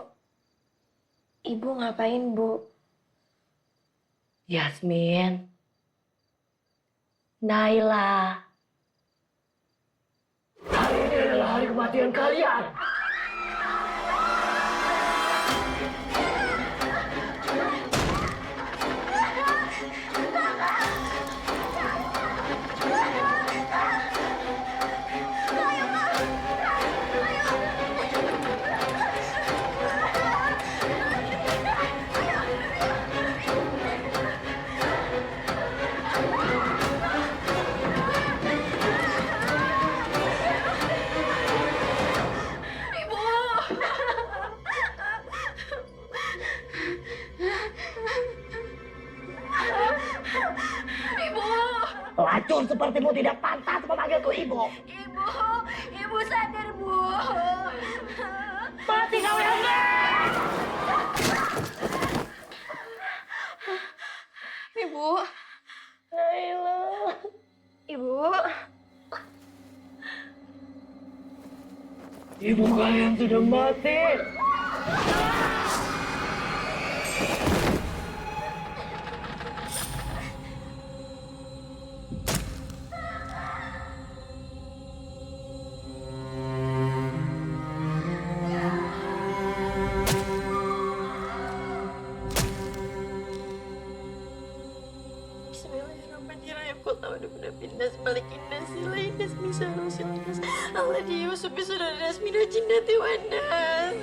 Ibu ngapain, Bu? Yasmin. Naila. Hari ini adalah hari kematian kalian. Pelacur sepertimu tidak pantas memanggilku ibu. Ibu sadar, Bu. Mati kau yang Ibu. Naila. Ibu. Ibu kalian sudah mati. Bismillahirrahmanirrahim. Qul a'udzu birabbin nas, malikin nas, ilahin nas, min syarri wasilin nas, alladzi yuwaswisu fi sudurin nas, minal jinnati wan nas.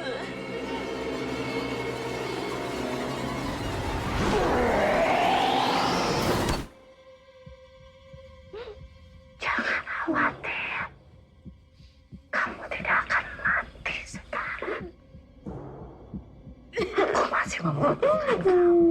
Jangan khawatir. Kamu tidak akan mati sekarang. Aku masih membutuhkan kamu.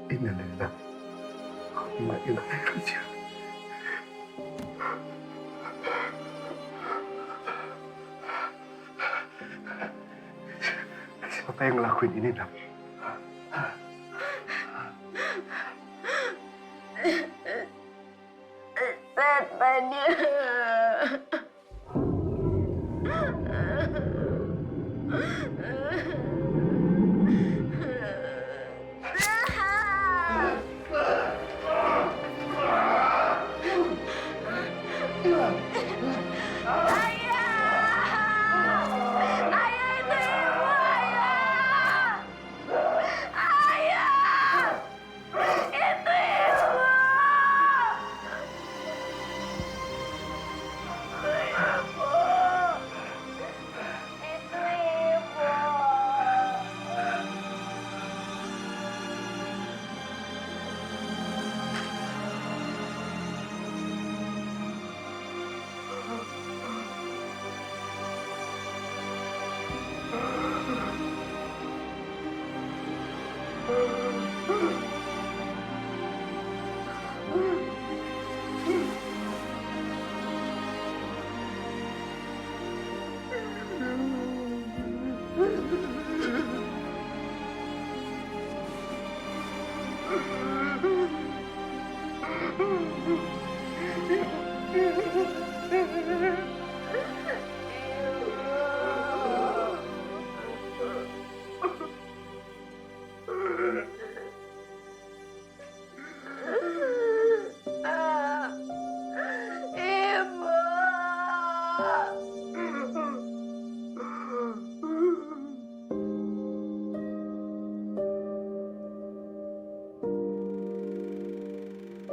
Innalillah. Inna ilaihi raji'un. Siapa yang ngelakuin ini, Nam? Setannya.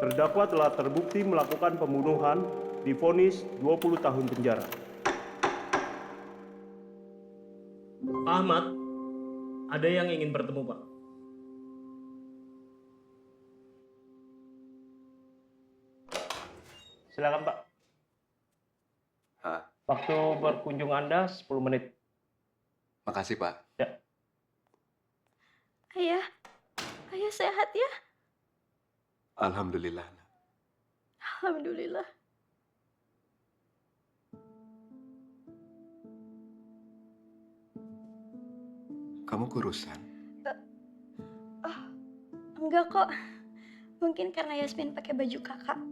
Terdakwa telah terbukti melakukan pembunuhan, divonis 20 tahun penjara. Pak Ahmad, ada yang ingin bertemu, Pak. Silakan, Pak. Waktu berkunjung Anda 10 menit. Makasih, Pak. Ya. Ayah, ayah sehat ya? Alhamdulillah. Alhamdulillah. Kamu kurusan? Enggak kok. Mungkin karena Yasmin pakai baju kakak.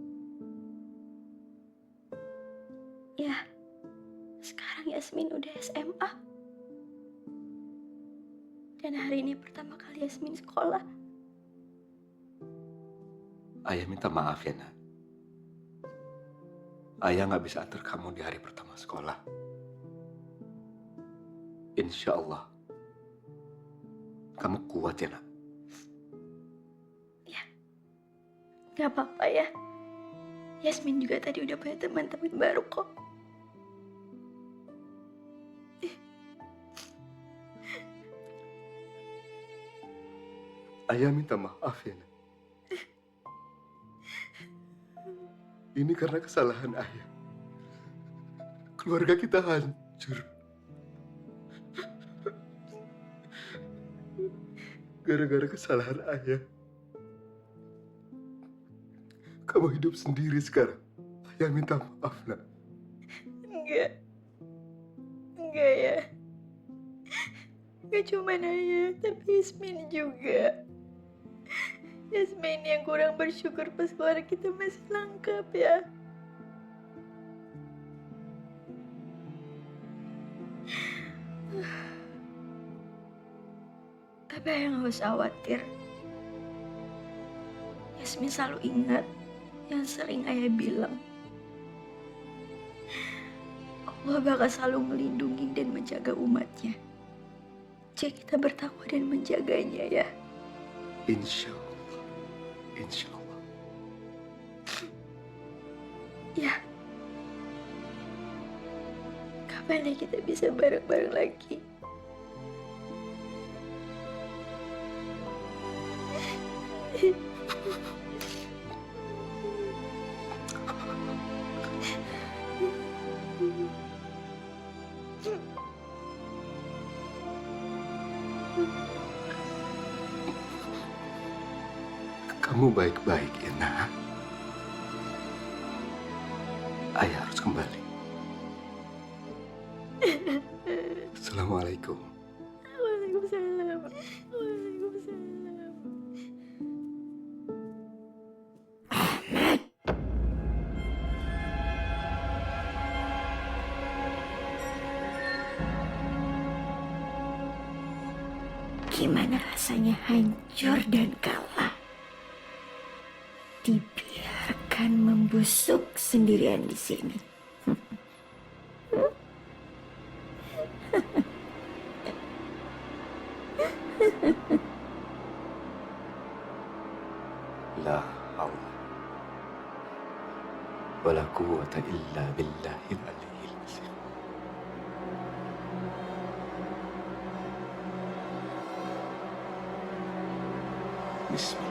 Ya, sekarang Yasmin udah SMA. Dan hari ini pertama kali Yasmin sekolah. Ayah minta maaf ya, Nak. Ayah nggak bisa antar kamu di hari pertama sekolah. Insya Allah, kamu kuat ya, Nak? Ya, Gak apa-apa ya. Yasmin juga tadi udah punya teman-teman baru kok. Ayah minta maaf ya, Nak. Ini karena kesalahan ayah. Keluarga kita hancur. Gara-gara kesalahan ayah. Kamu hidup sendiri sekarang. Ayah minta maaf, Nak. Enggak ya. Gak cuma ayah, tapi Yasmin juga. Yasmin yang kurang bersyukur pas keluarga kita masih lengkap ya. Tapi ayah gak usah khawatir. Yasmin selalu ingat yang sering ayah bilang. Allah bakal selalu melindungi dan menjaga umatnya. Jika kita bertakwa dan menjaganya ya. Insya Allah. Insya Allah. Ya. Kapan ya kita bisa bareng-bareng lagi? Kamu baik-baik ya, Nak. Ayah harus kembali. Assalamualaikum. Waalaikumsalam. Waalaikumsalam. Gimana rasanya hancur dan kalah? Dibiarkan membusuk sendirian di sini. La haula wala quwwata illa billahil aliyyil azim. Bismillah.